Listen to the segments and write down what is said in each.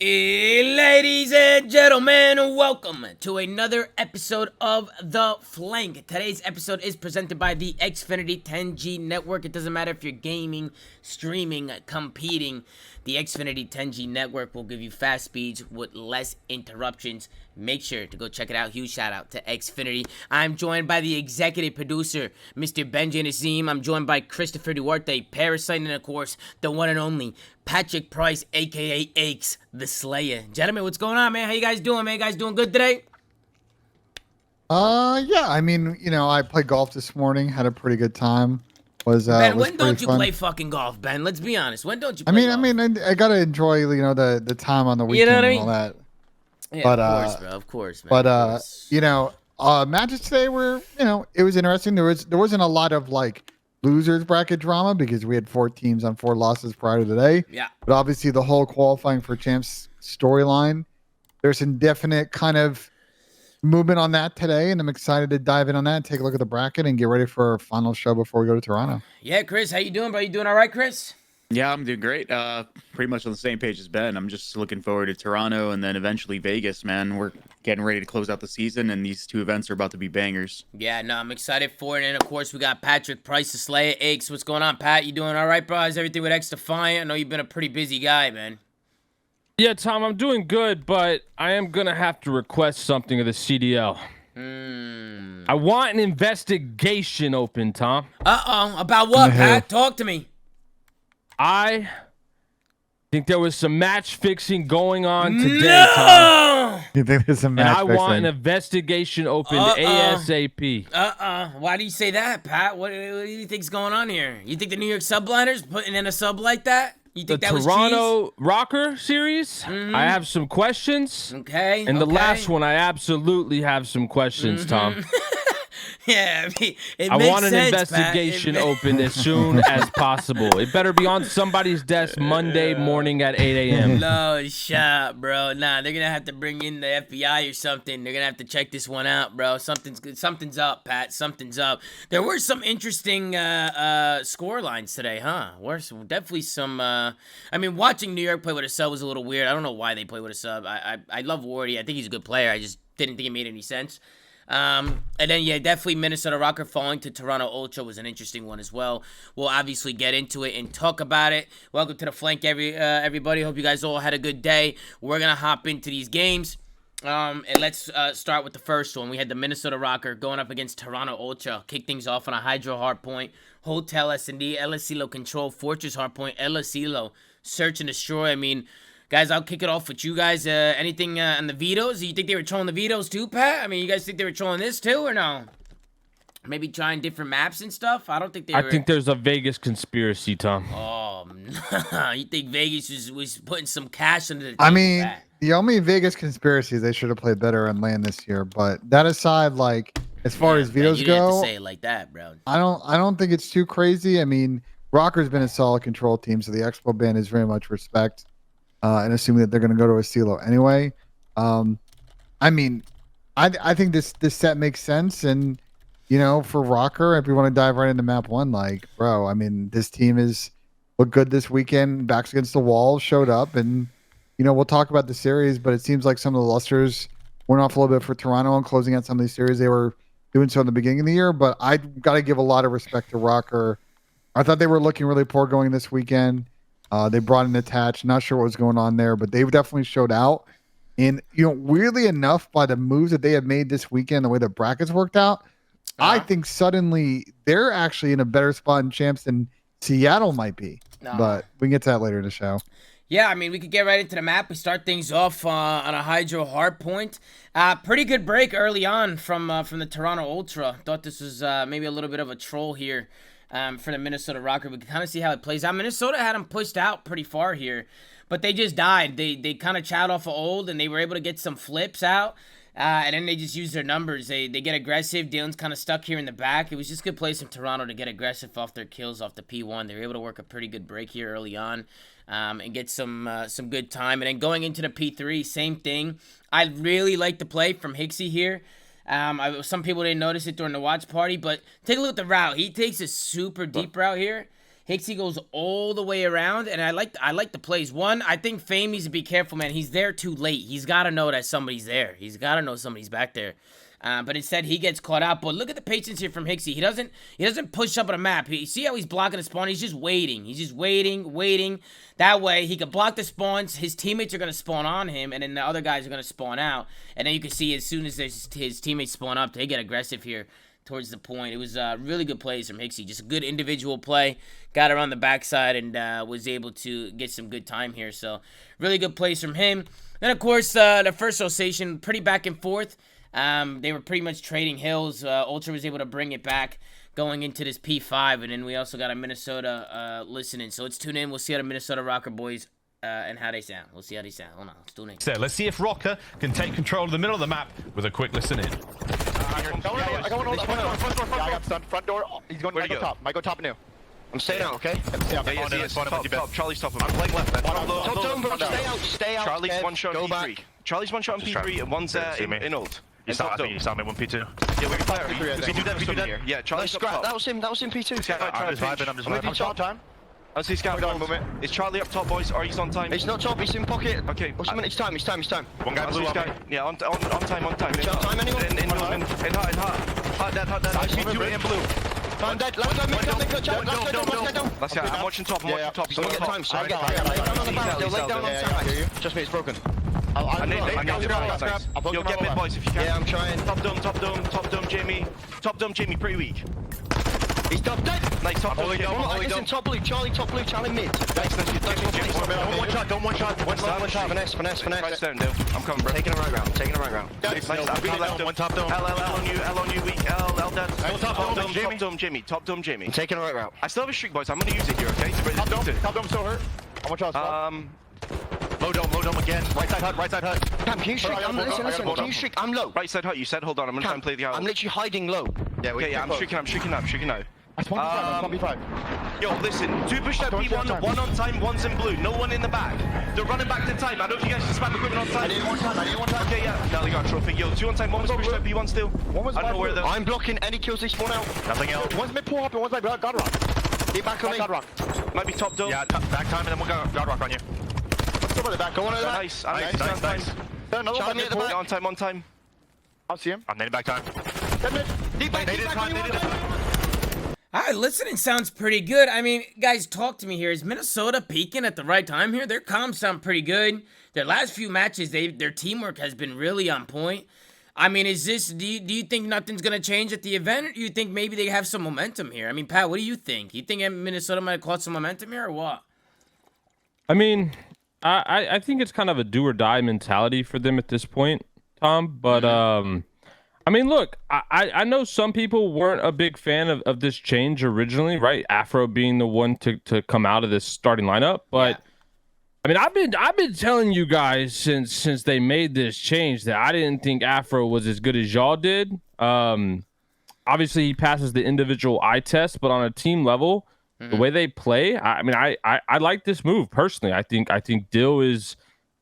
Ladies and gentlemen, welcome to another episode of The Flank. Today's episode is presented by the Xfinity 10G network. It doesn't matter if you're gaming, streaming, competing. The Xfinity 10G network will give you fast speeds with less interruptions. Make sure to go check it out. Huge shout out to Xfinity. I'm joined by the executive producer, Mr. Benji Nazim. I'm joined by Christopher Duarte, Parasite, and of course, the one and only Patrick Price, aka Aches, the Slayer. Gentlemen, what's going on, man? How you guys doing, man? You guys doing good today? Yeah. I mean, I played golf this morning. Had a pretty good time. Ben, was when don't you fun. play fucking golf, Ben? Let's be honest. When don't you play golf? I gotta enjoy, the time on the weekend what I mean? and all that. Yeah, but, of course, bro. Of course, man. But of course. matches today were, it was interesting. There wasn't a lot of like losers bracket drama because we had 4 teams on 4 losses prior to today. Yeah. But obviously the whole qualifying for champs storyline, there's some definite kind of movement on that today, and I'm excited to dive in on that and take a look at the bracket and get ready for our final show before we go to Toronto. Yeah, Chris, how you doing, bro? You doing all right, Chris? Yeah, I'm doing great. Pretty much on the same page as Ben. I'm just looking forward to Toronto and then eventually Vegas, man. We're getting ready to close out the season, and these 2 events are about to be bangers. Yeah, no, I'm excited for it. And, of course, we got Patrick Price, the Slayer. Aches, what's going on, Pat? You doing all right, bro? How's everything with X Defiant? I know you've been a pretty busy guy, man. Yeah, Tom, I'm doing good, but I am going to have to request something of the CDL. I want an investigation open, Tom. About what, Pat? Talk to me. I think there was some match fixing going on today, Tom. You think there's some match And I want an investigation opened ASAP. Why do you say that, Pat? What do you think's going on here? You think the New York Subliners putting in a sub like that? You think The that Toronto Rokkr series, I have some questions. Okay. And the last one, I absolutely have some questions, Tom. Yeah, it I makes want an sense, investigation Pat. opened as soon as possible. It better be on somebody's desk Monday morning at 8 a.m. No shot, bro. Nah, they're gonna have to bring in the FBI or something. They're gonna have to check this one out, bro. Something's up, Pat. Something's up. There were some interesting score lines today, huh? Definitely some. I mean, watching New York play with a sub was a little weird. I don't know why they play with a sub. I love Wardy. I think he's a good player. I just didn't think it made any sense. And then, yeah, definitely Minnesota Rokkr falling to Toronto Ultra was an interesting one as well. We'll obviously get into it and talk about it. Welcome to the Flank, everybody. Hope you guys all had a good day. We're going to hop into these games. And let's start with the first one. We had the Minnesota Rokkr going up against Toronto Ultra. Kick things off on a Hydro Hardpoint, Hotel S&D, El Asilo Control, Fortress Hardpoint, El Asilo, Search and Destroy. I mean, guys, I'll kick it off with you guys. Anything on the vetoes? You think they were trolling the vetoes too, Pat? I mean, you guys think they were trolling this too, or no? Maybe trying different maps and stuff? I don't think they were. I think there's a Vegas conspiracy, Tom. Oh, you think Vegas was putting some cash under the table? I mean, Pat? the only Vegas conspiracy is they should have played better on land this year. But that aside, like as far as vetoes you didn't have go, to say it like that, bro. I don't think it's too crazy. I mean, Rocker's been a solid control team, so the Expo ban is very much respect. And assuming that they're going to go to a Asilo anyway. I mean, I think this set makes sense. And, for Rokkr, if we want to dive right into map 1, like, bro, I mean, this team is looked good this weekend. Backs against the wall, showed up. And, we'll talk about the series, but it seems like some of the lusters went off a little bit for Toronto and closing out some of these series. They were doing so in the beginning of the year. But I got to give a lot of respect to Rokkr. I thought they were looking really poor going this weekend. They brought in Attach. Not sure what was going on there, but they definitely showed out. And, weirdly enough, by the moves that they have made this weekend, the way the brackets worked out, I think suddenly they're actually in a better spot in champs than Seattle might be. But we can get to that later in the show. Yeah, I mean, we could get right into the map. We start things off on a Hydro Hardpoint. Pretty good break early on from the Toronto Ultra. Thought this was maybe a little bit of a troll here. For the Minnesota Rokkr. We can kind of see how it plays out. Minnesota had them pushed out pretty far here, but they just died. They kind of chowed off of old, and they were able to get some flips out, and then they just used their numbers. They get aggressive. Dylan's kind of stuck here in the back. It was just good plays from Toronto to get aggressive off their kills off the P1. They were able to work a pretty good break here early on. And get some good time. And then going into the P3, same thing. I really like the play from Hixie here. Some people didn't notice it during the watch party, but take a look at the route. He takes a super deep route here. Hixie goes all the way around, and I like the plays. One, I think Fame needs to be careful, man. He's there too late. He's got to know that somebody's there. He's got to know somebody's back there. But instead, he gets caught out. But look at the patience here from Hixie. He doesn't push up on a map. You see how he's blocking the spawn? He's just waiting. He's just waiting. That way, he can block the spawns. His teammates are going to spawn on him, and then the other guys are going to spawn out. And then you can see as soon as his teammates spawn up, they get aggressive here towards the point. It was really good plays from Hixie. Just a good individual play. Got around the backside and was able to get some good time here. So, really good plays from him. Then, of course, the first rotation, pretty back and forth. They were pretty much trading hills. Ultra was able to bring it back going into this P5, and then we also got a Minnesota listening. So let's tune in. We'll see how the Minnesota Rokkr boys and how they sound. We'll see how they sound. Hold on, let's tune in. So let's see if Rokkr can take control of the middle of the map with a quick listen in. I got one. Front door. He's going to go top. Might go top and new. I'm staying out, okay? Top. Charlie's top. I'm playing left. Top. Stay out. Charlie's one shot in P3. Charlie's one shot in P3 and one's in ult. You start me 1P2. Yeah, we can play it. We do that. Yeah, Charlie's top. That was him P2. I'm just vibing. Top time. I see scout movement. Is Charlie up top, boys, or he's on time? He's not top, he's in pocket. Okay. It's time. One guy blew up. Yeah, on time. Time anyone? In hot, dead. P2 in blue. I'm dead. Left side, No. That's it. I'm watching top. He's on top. I got on the barrel. Lay down on the side. Just me, it's broken. You'll get mid, boys, if you can. Yeah, I'm trying. Top dome, Jamie. Top dome, Jamie, pretty weak. He's top dead. Nice, top dome, Jamie. Listen, top blue, Charlie mid. Nice, One shot, don't one shot. One shot. Finesse. Right down, dude. I'm coming, bro. Taking a right round. Nice, I'm left One top dome. L on you, weak. L dead. Top dome, Jamie. I'm taking a right route. I still have a streak, boys. I'm gonna use it here, okay? Top dome still hurt. I want y'all Low dome again. Right side hut. Cam, can you shriek? Listen. Can you shriek? I'm low. Right side hut, you said. Hold on, I'm gonna try and play the out. I'm literally hiding low. Yeah, I'm shrieking out. That's 1v5. Yo, listen, 2 push that P1, 1 on time, 1's in blue, no one in the back. They're running back to time. I don't know if you guys can spam equipment on time. I didn't one time. Okay, yeah. Now they got a trophy. Yo, 2 on time, 1 was pushed that P1 still. I don't know where they're. I'm blocking any kills they spawn out. Nothing else. One's mid pull up and one's like God Rock. Get back on me. God Rock. Might be top dome. Yeah, back time and then we'll go guard rock on you. Let's go by the back. Go on over there. Nice. Charlie at the back. On time. I'll see him. I'm netting back time. Deep back. All right, listening sounds pretty good. I mean, guys, talk to me here. Is Minnesota peaking at the right time here? Their comms sound pretty good. Their last few matches, their teamwork has been really on point. I mean, is this? Do you think nothing's gonna change at the event, or do you think maybe they have some momentum here? I mean, Pat, what do you think? You think Minnesota might have caught some momentum here, or what? I mean, I think it's kind of a do or die mentality for them at this point, Tom. But I mean, look, I know some people weren't a big fan of this change originally, right? Afro being the one to come out of this starting lineup, but. Yeah. I mean, I've been telling you guys since they made this change that I didn't think Afro was as good as y'all did. Obviously, he passes the individual eye test, but on a team level, the way they play, I mean, I like this move personally. I think Dill is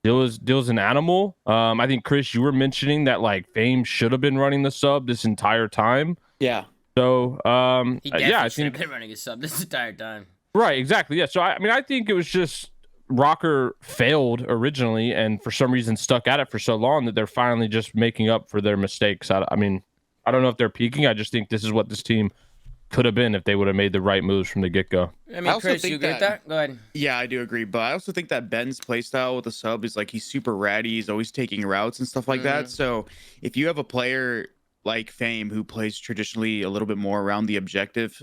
an animal. I think Chris, you were mentioning that like Fame should have been running the sub this entire time. Yeah. He So definitely I should have think been running a sub this entire time. Right, exactly. Yeah. So I mean, I think it was just. Rokkr failed originally and for some reason stuck at it for so long that they're finally just making up for their mistakes. I mean, I don't know if they're peaking. I just think this is what this team could have been if they would have made the right moves from the get-go. I mean, Chris, you agree with that? Go ahead. Yeah, I do agree, but I also think that Ben's playstyle with the sub is like he's super ratty. He's always taking routes and stuff like that. So if you have a player like Fame who plays traditionally a little bit more around the objective,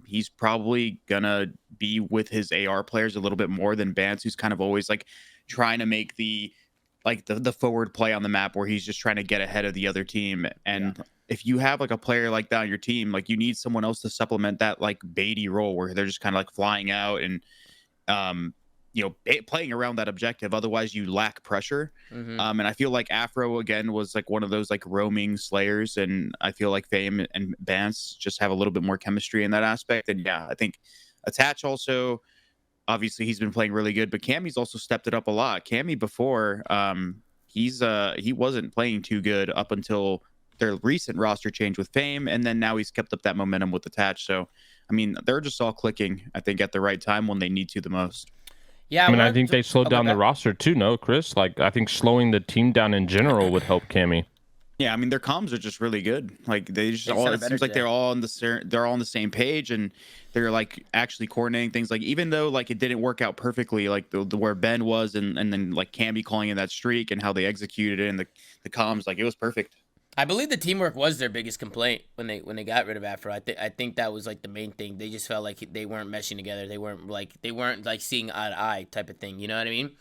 he's probably gonna be with his AR players a little bit more than Bance, who's kind of always like trying to make the forward play on the map where he's just trying to get ahead of the other team. And if you have like a player like that on your team, like you need someone else to supplement that like baity role where they're just kind of like flying out and playing around that objective. Otherwise you lack pressure. And I feel like Afro again was like one of those like roaming slayers, and I feel like Fame and Bance just have a little bit more chemistry in that aspect. And yeah, I think Attach also, obviously he's been playing really good, but Cammy's also stepped it up a lot. Cammy before, he wasn't playing too good up until their recent roster change with Fame, and then now he's kept up that momentum with Attach. So, I mean, they're just all clicking, I think, at the right time when they need to the most. Yeah, I mean, I think they slowed down the roster too, no, Chris? Like, I think slowing the team down in general would help Cammy. Yeah, I mean, their comms are just really good. Like, they just all, it seems like they're all on the same page, and they're like actually coordinating things. Like, even though like it didn't work out perfectly, like the where Ben was, and then like Cammy calling in that streak and how they executed it, and the comms, like it was perfect. I believe the teamwork was their biggest complaint when they got rid of Afro. I think that was like the main thing. They just felt like they weren't meshing together. They weren't like seeing eye to eye type of thing. You know what I mean?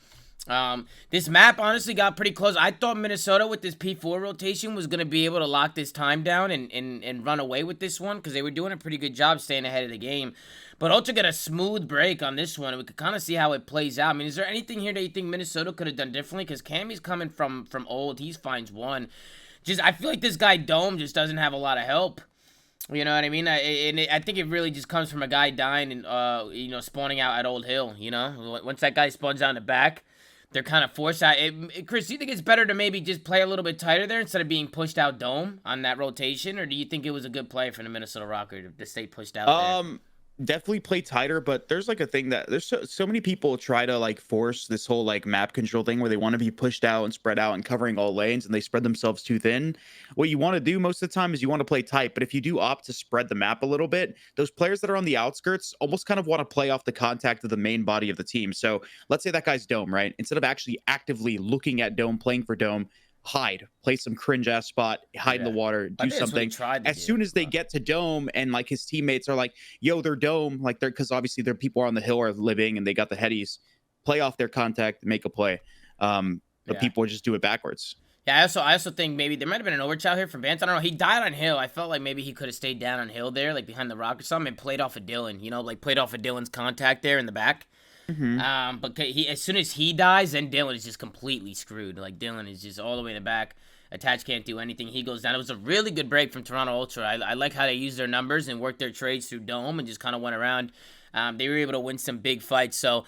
This map honestly got pretty close. I thought Minnesota with this P4 rotation was gonna be able to lock this time down and run away with this one, because they were doing a pretty good job staying ahead of the game. But Ultra got a smooth break on this one, and we could kind of see how it plays out. I mean, is there anything here that you think Minnesota could have done differently? Because Cammy's coming from old. He finds one. I feel like this guy Dome just doesn't have a lot of help. You know what I mean? I think it really just comes from a guy dying and spawning out at Old Hill. You know, once that guy spawns out in the back, they're kind of forced out. Chris, do you think it's better to maybe just play a little bit tighter there instead of being pushed out Dome on that rotation, or do you think it was a good play for the Minnesota Rokkr to stay pushed out there? Definitely play tighter, but there's like a thing that there's so many people try to like force this whole like map control thing where they want to be pushed out and spread out and covering all lanes, and they spread themselves too thin. What you want to do most of the time is you want to play tight, but if you do opt to spread the map a little bit, those players that are on the outskirts almost kind of want to play off the contact of the main body of the team. So let's say that guy's Dome, right? Instead of actually actively looking at Dome, playing for Dome, hide, play some cringe ass spot, hide in the water, do something. As soon as they get to Dome and like his teammates are like, yo, they're Dome, like they're, because obviously their people are on the hill are living and they got the headies, play off their contact, make a play. But people just do it backwards. Yeah, I also think maybe there might have been an overchild here from Vance. I don't know. He died on Hill. I felt like maybe he could have stayed down on Hill there, like behind the rock or something, and played off of Dylan. You know, like played off of Dylan's contact there in the back. But as soon as he dies, then Dylan is just completely screwed. Like Dylan is just all the way in the back. Attach can't do anything. He goes down. It was a really good break from Toronto Ultra. I like how they used their numbers and worked their trades through Dome and just kind of went around. They were able to win some big fights. So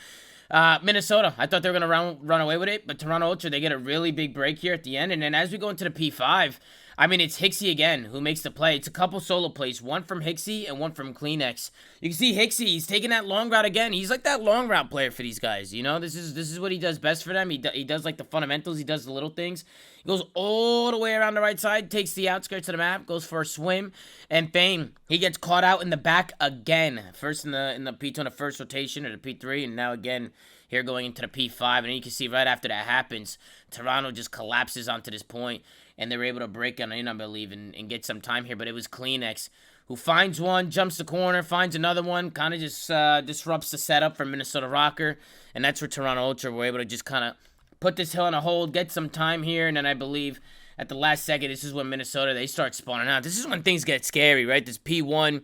Minnesota, I thought they were gonna run away with it, but Toronto Ultra, they get a really big break here at the end. And then as we go into the P5, I mean, it's Hixie again who makes the play. It's a couple solo plays, one from Hixie and one from Kleenex. You can see Hixie, he's taking that long route again. He's like that long route player for these guys, you know? This is what he does best for them. He does like the fundamentals, he does the little things. He goes all the way around the right side, takes the outskirts of the map, goes for a swim, and Fame, he gets caught out in the back again. First in the P2 in the first rotation, or the P3, and now again here going into the P5. And you can see right after that happens, Toronto just collapses onto this point, and they were able to break on in, I believe, and get some time here. But it was Kleenex who finds one, jumps the corner, finds another one, kind of just disrupts the setup for Minnesota Rokkr, and that's where Toronto Ultra were able to just kind of put this hill on a hold, get some time here, and then I believe at the last second, this is when Minnesota, they start spawning out. This is when things get scary, right? This P1,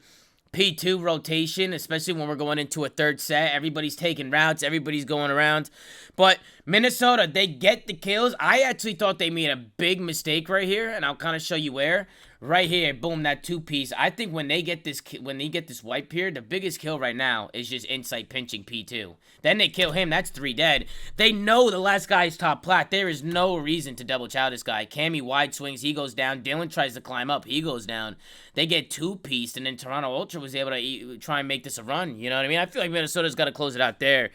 P2 rotation, especially when we're going into a third set. Everybody's taking routes. Everybody's going around. But Minnesota, they get the kills. I actually thought they made a big mistake right here, and I'll kind of show you where. Right here, boom, that two-piece. I think when they get this wipe here, the biggest kill right now is just insight pinching P2. Then they kill him. That's 3 dead. They know the last guy is top plat. There is no reason to double chow this guy. Cammy wide swings. He goes down. Dylan tries to climb up. He goes down. They get two-pieced, and then Toronto Ultra was able to try and make this a run. You know what I mean? I feel like Minnesota's got to close it out there.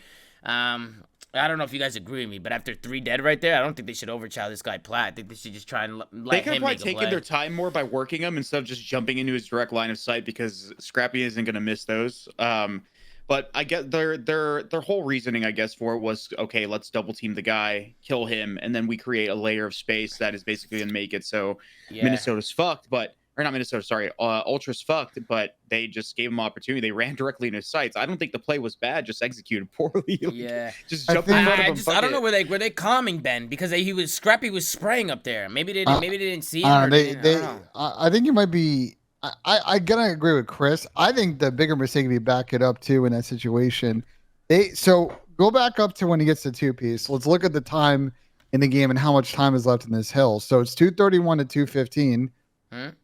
I don't know if you guys agree with me, but after 3 dead right there, I don't think they should overchow this guy plat. I think they should just try and let him make a play. They could have probably taken their time more by working him instead of just jumping into his direct line of sight, because Scrappy isn't going to miss those. But I get their whole reasoning, I guess, for it was, okay, let's double team the guy, kill him, and then we create a layer of space that is basically going to make it so Minnesota's fucked, or not Minnesota, sorry, Ultra's fucked, but they just gave him opportunity. They ran directly into his sights. I don't think the play was bad, just executed poorly. Yeah. Just jumping in front of him. I don't know, were they calming Ben? Because Scrappy was spraying up there. Maybe they didn't see him. I think you might be. I gotta agree with Chris. I think the bigger mistake would be back it up too in that situation. So go back up to when he gets the 2-piece. Let's look at the time in the game and how much time is left in this hill. So it's 2:31 to 2:15.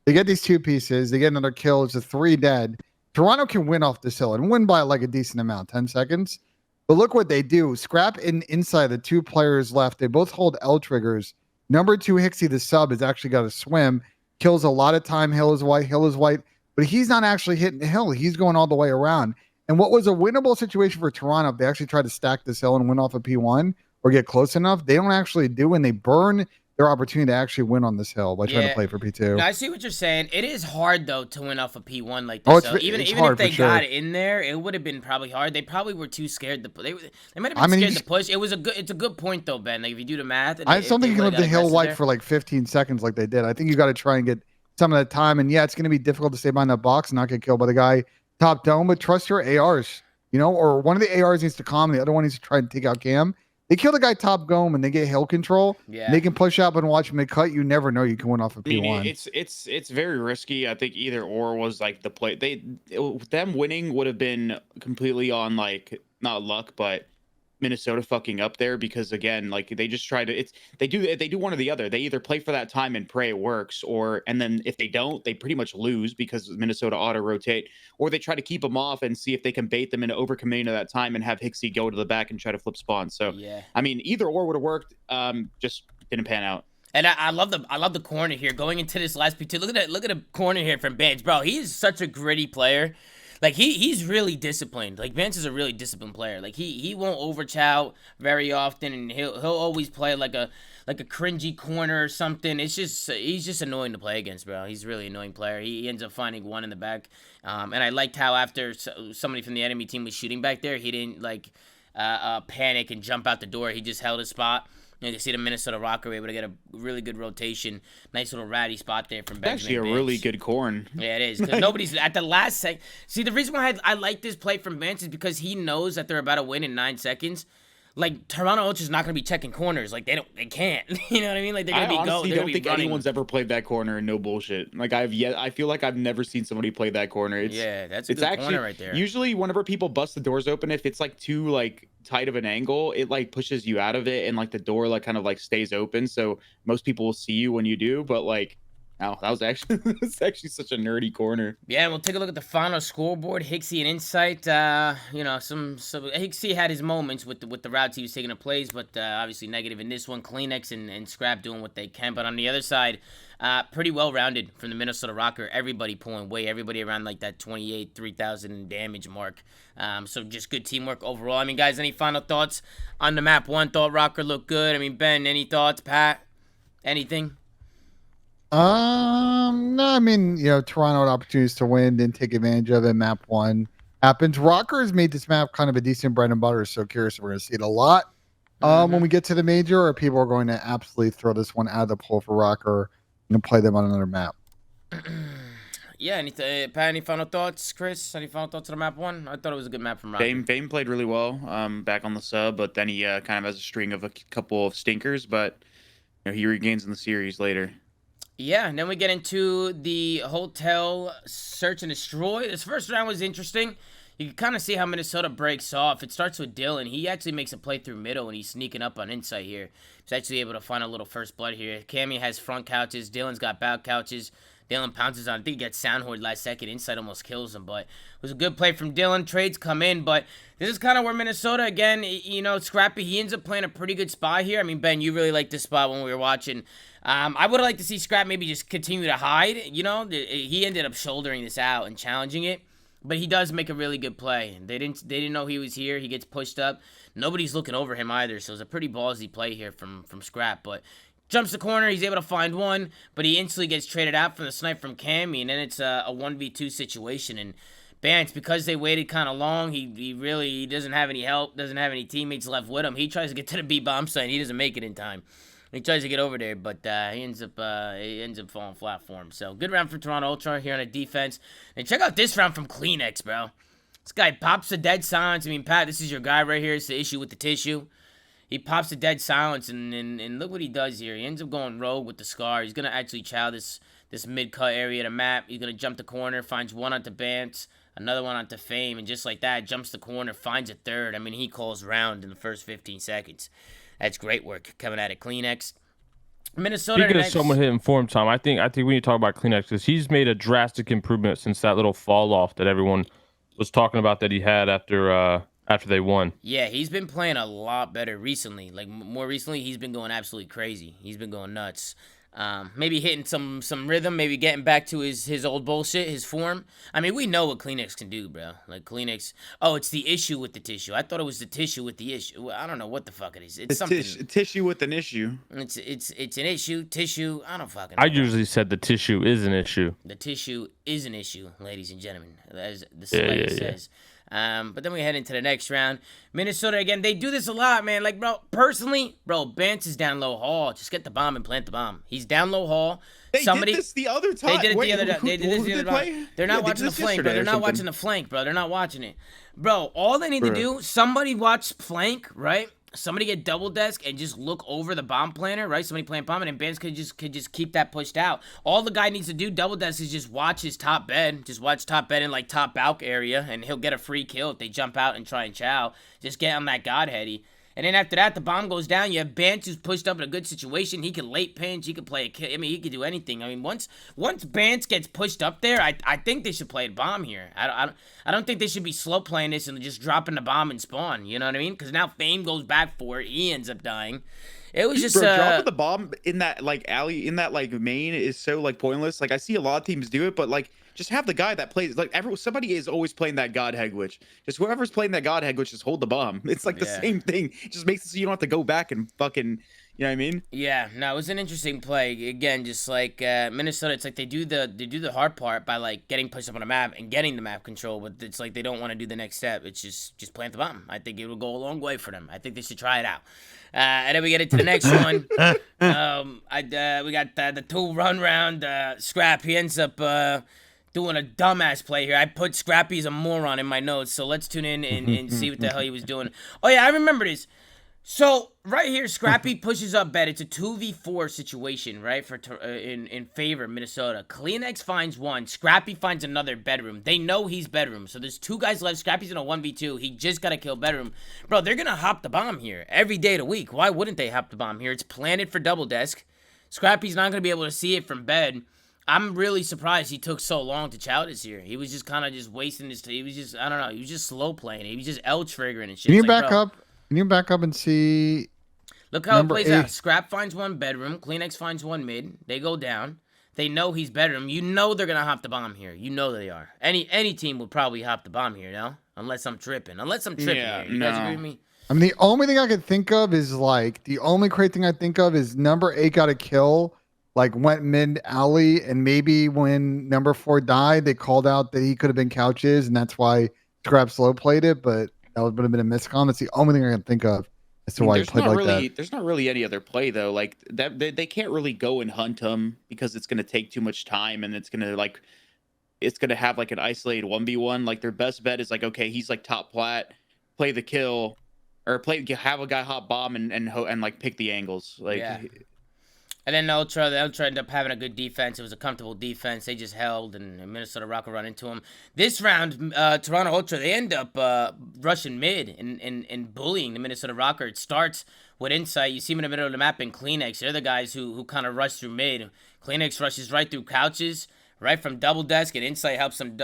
They get these 2 pieces. They get another kill. It's a 3 dead. Toronto can win off this hill and win by like a decent amount, 10 seconds. But look what they do. Scrap inside the 2 players left. They both hold L triggers. Number 2, Hixie, the sub, has actually got to swim. kills a lot of time. Hill is white, but he's not actually hitting the hill. He's going all the way around. And what was a winnable situation for Toronto, if they actually tried to stack this hill and win off a P1 or get close enough, they don't actually do, and they burn their opportunity to actually win on this hill by trying to play for P2. No, I see what you're saying. It is hard though to win off a P1 like this. So even if they got in there, it would have been probably hard. They probably were too scared to. They might have been scared to push. It's a good point though, Ben. Like if you do the math, I don't think you can live the hill white for like 15 seconds like they did. I think you got to try and get some of that time. And yeah, it's going to be difficult to stay behind that box and not get killed by the guy top dome. But trust your ARs, or one of the ARs needs to calm, the other one needs to try and take out Cam. They kill the guy top dome and they get hill control. Yeah. They can push up and watch them. They cut. You never know. You can win off a P1. I mean, it's very risky. I think either or was like the play. Them winning would have been completely on like not luck, but Minnesota fucking up there, because again, like they just try to they do one or the other. They either play for that time and pray it works, and then if they don't, they pretty much lose because Minnesota auto rotate, or they try to keep them off and see if they can bait them into overcommitting to that time and have Hixie go to the back and try to flip spawn. So yeah, I mean either or would have worked, just didn't pan out. And I love the corner here going into this last P2. Look at the corner here from Bands, bro. He is such a gritty player. Like he's really disciplined. Like Vance is a really disciplined player. Like he won't overchow very often, and he'll always play like a cringy corner or something. It's just he's just annoying to play against, bro. He's a really annoying player. He ends up finding one in the back, and I liked how after somebody from the enemy team was shooting back there, he didn't like panic and jump out the door. He just held his spot. You can see the Minnesota Rokkr were able to get a really good rotation. Nice little ratty spot there from Benjamin. Actually, a really good corn. Yeah, it is. Because nobody's at the last second. See, the reason why I like this play from Vance is because he knows that they're about to win in 9 seconds. Like Toronto Ultra's not gonna be checking corners. Like they can't. You know what I mean? Like they're gonna be going. I honestly don't think anyone's ever played that corner, and no bullshit. Like I feel like I've never seen somebody play that corner. That's a good corner right there. Usually, whenever people bust the doors open, if it's like too like tight of an angle, it like pushes you out of it, and like the door like kind of like stays open, so most people will see you when you do. But like, oh, that was actually such a nerdy corner. Yeah, we'll take a look at the final scoreboard. Hixie and Insight. Some Hixie had his moments with the routes he was taking to plays, but obviously negative in this one. Kleenex and Scrap doing what they can, but on the other side, pretty well rounded from the Minnesota Rokkr. Everybody pulling weight. Everybody around like that 3,000 damage mark. So just good teamwork overall. I mean, guys, any final thoughts on the map? One, thought Rokkr looked good. I mean, Ben, any thoughts? Pat, anything? No, I mean, Toronto had opportunities to win, didn't take advantage of it. Map 1 happens. Rokkr has made this map kind of a decent bread and butter, so curious if we're going to see it a lot when we get to the major, or people are going to absolutely throw this one out of the pool for Rokkr and play them on another map. Yeah, Pat, any final thoughts? Chris, any final thoughts on map 1? I thought it was a good map from Rokkr. Fame played really well back on the sub, but then he kind of has a string of a couple of stinkers, but he regains in the series later. Yeah, and then we get into the hotel search and destroy. This first round was interesting. You can kind of see how Minnesota breaks off. It starts with Dylan. He actually makes a play through middle, and he's sneaking up on Insight here. He's actually able to find a little first blood here. Cammy has front couches. Dylan's got back couches. Dylan pounces on. I think he got Soundhorde last second. Insight almost kills him, but it was a good play from Dylan. Trades come in, but this is kind of where Minnesota, again, Scrappy, he ends up playing a pretty good spot here. I mean, Ben, you really liked this spot when we were watching. I would have liked to see Scrap maybe just continue to hide. He ended up shouldering this out and challenging it, but he does make a really good play. They didn't know he was here. He gets pushed up. Nobody's looking over him either, so it's a pretty ballsy play here from Scrap, but jumps the corner, he's able to find one, but he instantly gets traded out from the snipe from Cammy, and then it's a 1v2 situation, and Bance, because they waited kind of long, he doesn't have any help, doesn't have any teammates left with him. He tries to get to the B bomb site, and he doesn't make it in time. He tries to get over there, but he ends up falling flat for him. So good round for Toronto Ultra here on a defense. And check out this round from Kleenex, bro. This guy pops the dead silence. I mean, Pat, this is your guy right here. It's the issue with the tissue. He pops the dead silence, and look what he does here. He ends up going rogue with the Scar. He's going to actually chow this mid-cut area of the map. He's going to jump the corner, finds one onto Bance, another one onto Fame, and just like that, jumps the corner, finds a third. I mean, he calls round in the first 15 seconds. That's great work coming out of Kleenex. Minnesota. Speaking of someone hitting form, Tom, I think we need to talk about Kleenex because he's made a drastic improvement since that little fall off that everyone was talking about that he had after they won. Yeah, he's been playing a lot better recently. Like more recently, he's been going absolutely crazy. He's been going nuts. Maybe hitting some rhythm, maybe getting back to his old bullshit, his form. I mean, we know what Kleenex can do, bro. Like Kleenex. Oh, it's the issue with the tissue. I thought it was the tissue with the issue. I don't know what the fuck it is. It's something. Tissue with an issue. It's an issue. Tissue. I don't fucking know. I usually said the tissue is an issue. The tissue is an issue, ladies and gentlemen, as the Slayer says. But then we head into the next round. Minnesota, again, they do this a lot, man. Like, bro, personally, bro, Bance is down low hall. Just get the bomb and plant the bomb. He's down low hall. They did this the other time. They did it the other time. They did this the other time. They're not watching the flank, bro. They're not watching the flank, bro. They're not watching it. Bro, all they need to do, somebody watch flank, right? Somebody get double desk and just look over the bomb planner, right? Somebody plant bomb, and Bance could just keep that pushed out. All the guy needs to do, double desk, is just watch his top bed. Just watch top bed in like top balk area, and he'll get a free kill if they jump out and try and chow. Just get on that godheady. And then after that, the bomb goes down. You have Bance who's pushed up in a good situation. He can late pinch. He can play a kill. I mean, he can do anything. I mean, once Bance gets pushed up there, I think they should play a bomb here. I don't think they should be slow playing this and just dropping the bomb and spawn. You know what I mean? Because now Fame goes back for it. He ends up dying. It was just dropping the bomb in that like alley, in that like main is so like pointless. Like I see a lot of teams do it, but like just have the guy that plays like somebody is always playing that god head glitch. Just whoever's playing that god head glitch, just hold the bomb. It's like the same thing. It just makes it so you don't have to go back and fucking, you know what I mean? Yeah, no, it was an interesting play. Again, just like Minnesota, it's like they do the hard part by like getting pushed up on the map and getting the map control, but it's like they don't want to do the next step. It's just plant the bomb. I think it will go a long way for them. I think they should try it out. And then we get into the next one. We got the 2-run round. Scrap, he ends up doing a dumbass play here. I put Scrappy as a moron in my notes, so let's tune in and see what the hell he was doing. Oh yeah, I remember this. So right here, Scrappy pushes up bed. It's a 2v4 situation, right? For in favor of Minnesota. Kleenex finds one. Scrappy finds another bedroom. They know he's bedroom, so there's 2 guys left. Scrappy's in a 1v2. He just gotta kill bedroom, bro. They're gonna hop the bomb here every day of the week. Why wouldn't they hop the bomb here? It's planted for double desk. Scrappy's not gonna be able to see it from bed. I'm really surprised he took so long to chow this here. He was just kind of just wasting his time. He was just, I don't know, he was just slow playing. He was just L-triggering and shit. Can you back up? Can you back up and see? Look how it plays out. Scrap finds one bedroom. Kleenex finds one mid. They go down. They know he's bedroom. You know they're going to hop the bomb here. You know they are. Any team would probably hop the bomb here, no? Unless I'm tripping. Here. You guys agree with me? I mean, the only thing I could think of is like, the only great thing I think of is number 8 got a kill, like went mid alley, and maybe when number 4 died, they called out that he could have been couches, and that's why Scrap slow played it, but that would have been a miscom. That's the only thing I can think of as to why he played like that. There's not really any other play though. Like that, they can't really go and hunt him because it's going to take too much time, and it's going to have like an isolated 1v1. Like their best bet is like, okay, he's like top plat, play the kill, or have a guy hop bomb and like pick the angles. Like. Yeah. And then the Ultra ended up having a good defense. It was a comfortable defense. They just held, and Minnesota Rokkr run into them. This round, Toronto Ultra, they end up rushing mid and bullying the Minnesota Rokkr. It starts with Insight. You see him in the middle of the map in Kleenex. They're the guys who kind of rush through mid. Kleenex rushes right through couches, right from double desk, and Insight helps them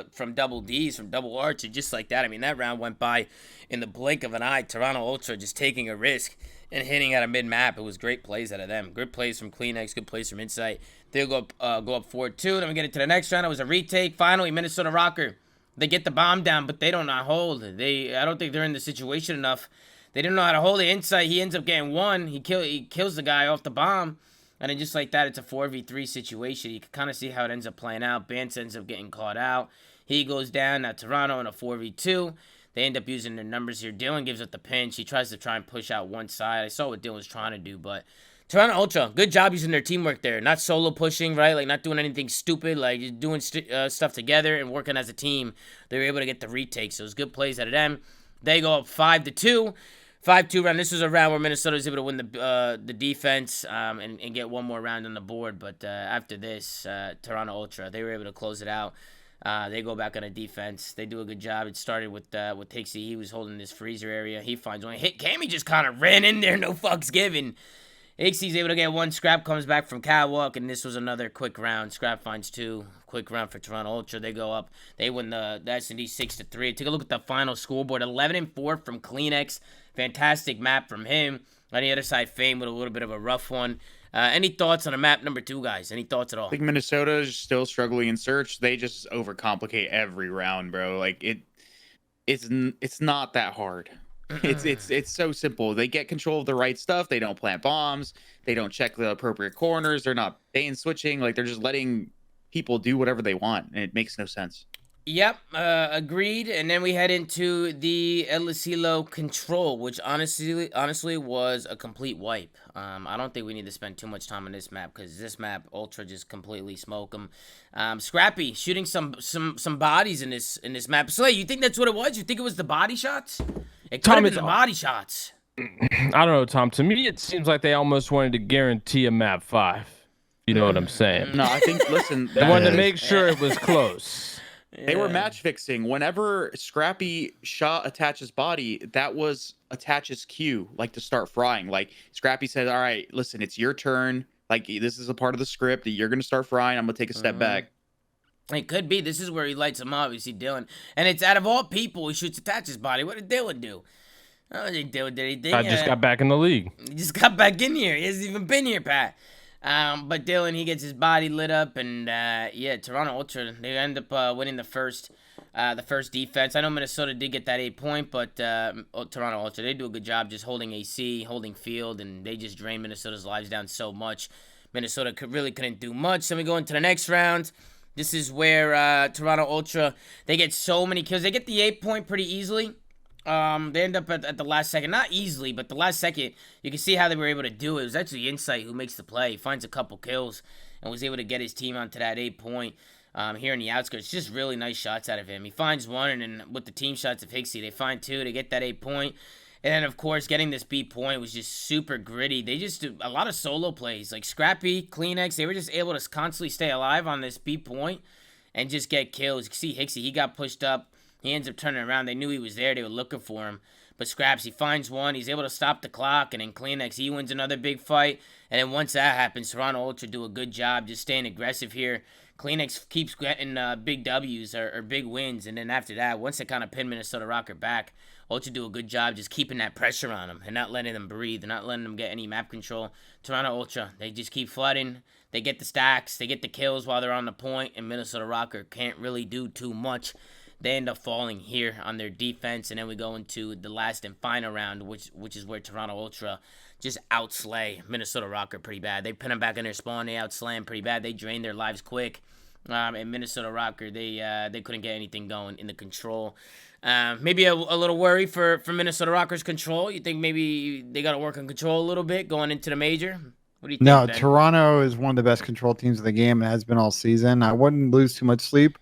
from double Ds, from double arch, and just like that. I mean, that round went by in the blink of an eye. Toronto Ultra just taking a risk and hitting at a mid-map. It was great plays out of them. Good plays from Kleenex, good plays from Insight. They'll go up 4-2. Then we get into the next round. It was a retake. Finally, Minnesota Rokkr, they get the bomb down, but they don't know how to hold. I don't think they're in the situation enough. They didn't know how to hold the Insight. He ends up getting one. He kills the guy off the bomb. And then just like that, it's a 4v3 situation. You can kind of see how it ends up playing out. Bance ends up getting caught out. He goes down. Now Toronto in a 4v2. They end up using their numbers here. Dylan gives up the pinch. He tries to try and push out one side. I saw what Dylan was trying to do, but Toronto Ultra, good job using their teamwork there. Not solo pushing, right? Like, not doing anything stupid. Like, just doing stuff together and working as a team. They were able to get the retake, so it was good plays out of them. They go up 5-2. 5-2 round. This was a round where Minnesota was able to win the defense and get one more round on the board. But after this, Toronto Ultra, they were able to close it out. They go back on a defense. They do a good job. It started with Tixie. He was holding this freezer area. He finds one. Hit Cammy just kind of ran in there. No fucks given. Ixie's able to get one. Scrap comes back from catwalk, and this was another quick round. Scrap finds 2. Quick round for Toronto Ultra. They go up. They win the S&D 6-3. Take a look at the final scoreboard. 11-4 from Kleenex. Fantastic map from him. On the other side, Fame with a little bit of a rough one. Any thoughts on a map number 2, guys? Any thoughts at all? I think Minnesota is still struggling in search. They just overcomplicate every round, bro. Like it's not that hard. It's so simple. They get control of the right stuff. They don't plant bombs. They don't check the appropriate corners. They're not bait and switching. Like, they're just letting people do whatever they want, and it makes no sense. Yep, agreed. And then we head into the NYSL control, which honestly was a complete wipe. I don't think we need to spend too much time on this map because this map, Ultra just completely smoke them. Scrappy shooting some bodies in this map. Slay, you think that's what it was? You think it was the body shots? It could have been the body shots. I don't know, Tom. To me, it seems like they almost wanted to guarantee a map 5. You know what I'm saying? No, I think, listen, They wanted to make sure it was close. They were match fixing. Whenever Scrappy shot Attach's body, that was Attach's cue, like, to start frying. Like, Scrappy said, all right, listen, it's your turn. Like, this is a part of the script that you're going to start frying. I'm going to take a step back. It could be. This is where he lights him up. You see Dylan. And it's out of all people, he shoots Attach's body. What did Dylan do? I don't think Dylan did anything. I just got back in the league. He just got back in here. He hasn't even been here, Pat. But Dylan, he gets his body lit up, and yeah, Toronto Ultra, they end up winning the first defense. I know Minnesota did get that 8-point, but Toronto Ultra, they do a good job just holding AC, holding field, and they just drain Minnesota's lives down so much. Minnesota really couldn't do much. Then we go into the next round. This is where Toronto Ultra, they get so many kills. They get the 8-point pretty easily. They end up at the last second, not easily, but the last second, you can see how they were able to do it. It was actually Insight who makes the play. He finds a couple kills and was able to get his team onto that 8-point here in the outskirts. Just really nice shots out of him. He finds one, and then with the team shots of Hixie, they find 2 to get that 8-point. And then, of course, getting this B-point was just super gritty. They just do a lot of solo plays. Like Scrappy, Kleenex, they were just able to constantly stay alive on this B-point and just get kills. You can see Hixie, he got pushed up. He ends up turning around. They knew he was there. They were looking for him. But Scraps, he finds one. He's able to stop the clock. And then Kleenex, he wins another big fight. And then once that happens, Toronto Ultra do a good job just staying aggressive here. Kleenex keeps getting big W's or big wins. And then after that, once they kind of pin Minnesota Rokkr back, Ultra do a good job just keeping that pressure on them and not letting them breathe and not letting them get any map control. Toronto Ultra, they just keep flooding. They get the stacks. They get the kills while they're on the point. And Minnesota Rokkr can't really do too much. They end up falling here on their defense, and then we go into the last and final round, which is where Toronto Ultra just outslay Minnesota Rokkr pretty bad. They pin them back in their spawn. They outslay them pretty bad. They drain their lives quick. And Minnesota Rokkr, they couldn't get anything going in the control. Maybe a little worry for Minnesota Rokkr's control. You think maybe they got to work on control a little bit going into the major? What do you think, No, Ben? Toronto is one of the best control teams of the game and has been all season. I wouldn't lose too much sleep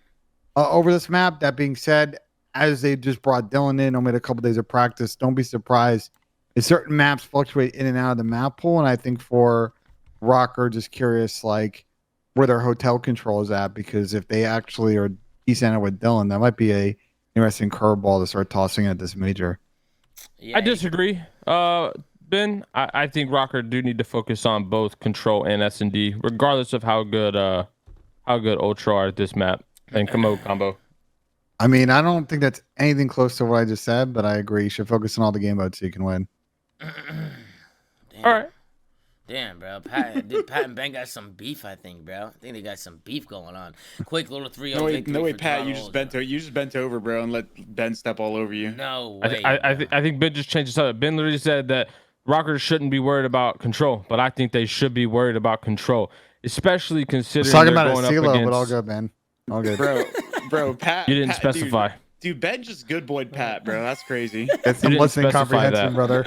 over this map. That being said, as they just brought Dylan in, only had a couple days of practice, don't be surprised if certain maps fluctuate in and out of the map pool. And I think for Rokkr, just curious, like, where their hotel control is at, because if they actually are decent with Dylan, that might be a interesting curveball to start tossing at this major. Yeah, I disagree. Ben, I think Rokkr do need to focus on both control and S&D, regardless of how good Ultra are at this map and combo. I mean, I don't think that's anything close to what I just said, but I agree. You should focus on all the game modes so you can win. Damn. All right. Damn, bro. Pat and Ben got some beef, I think, bro. I think they got some beef going on. Quick little 3-0 victory. No way, for Pat. Toronto You just bent over, bro, and let Ben step all over you. No way. I think Ben just changed his up. Ben literally said that Rokkr shouldn't be worried about control, but I think they should be worried about control, especially considering Talking they're about going a up CeeLo, against. but all good, man. All good. Bro, Pat. You didn't Pat, specify. Dude, Ben just good boyed Pat, bro. That's crazy. Get some didn't listening specify comprehension, that. brother.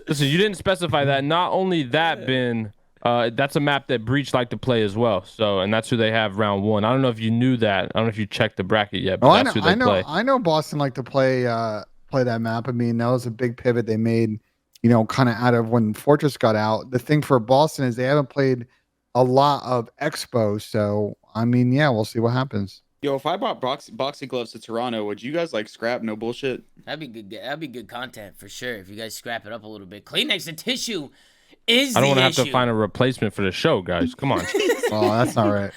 Listen, you didn't specify that. Not only that, Ben, that's a map that Breach like to play as well. So, and that's who they have round 1. I don't know if you knew that. I don't know if you checked the bracket yet, but that's who they play. I know Boston like to play that map. I mean, that was a big pivot they made, you know, kind of out of when Fortress got out. The thing for Boston is they haven't played a lot of Expo. So, I mean, yeah, we'll see what happens. Yo, if I bought boxing gloves to Toronto, would you guys like scrap? No bullshit. That'd be good. That'd be good content for sure. If you guys scrap it up a little bit. Kleenex and tissue is I don't want to have to find a replacement for the show, guys. Come on. Oh, that's not right.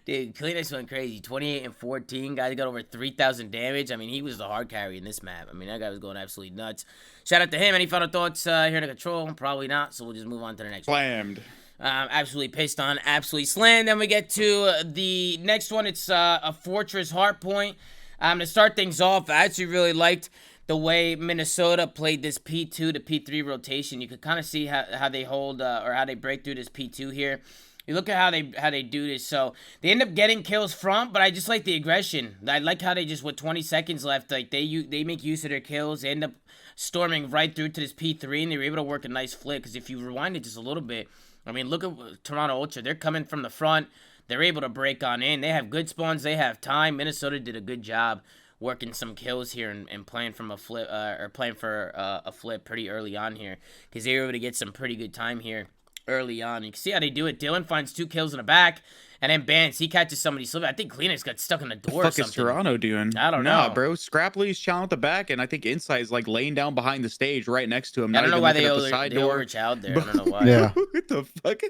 Dude, Kleenex went crazy. 28 and 14. Guy got over 3,000 damage. I mean, he was the hard carry in this map. I mean, that guy was going absolutely nuts. Shout out to him. Any final thoughts here to Control? Probably not, so we'll just move on to the next one. Slammed. Absolutely pissed on. Absolutely slammed. Then we get to the next one. It's a Fortress Hardpoint. To start things off, I actually really liked the way Minnesota played this P2 to P3 rotation. You could kind of see how they hold or how they break through this P2 here. You look at how they do this. So they end up getting kills front, but I just like the aggression. I like how they just, with 20 seconds left, like they make use of their kills. They end up storming right through to this P3, and they were able to work a nice flip. Because if you rewind it just a little bit, I mean, look at Toronto Ultra. They're coming from the front. They're able to break on in. They have good spawns. They have time. Minnesota did a good job working some kills here and playing from a flip or playing for a flip pretty early on here, because they were able to get some pretty good time here early on. You can see how they do it. Dylan finds 2 kills in the back, and then Bance, he catches somebody slipping. I think Kleenex got stuck in the door What or the fuck is something. Toronto doing? I don't know. Nah, bro. Scrappy's chilling at the back, and I think Inside is like laying down behind the stage right next to him. I don't know why they door. overchowed there. I don't know why. Yeah. What the fuck?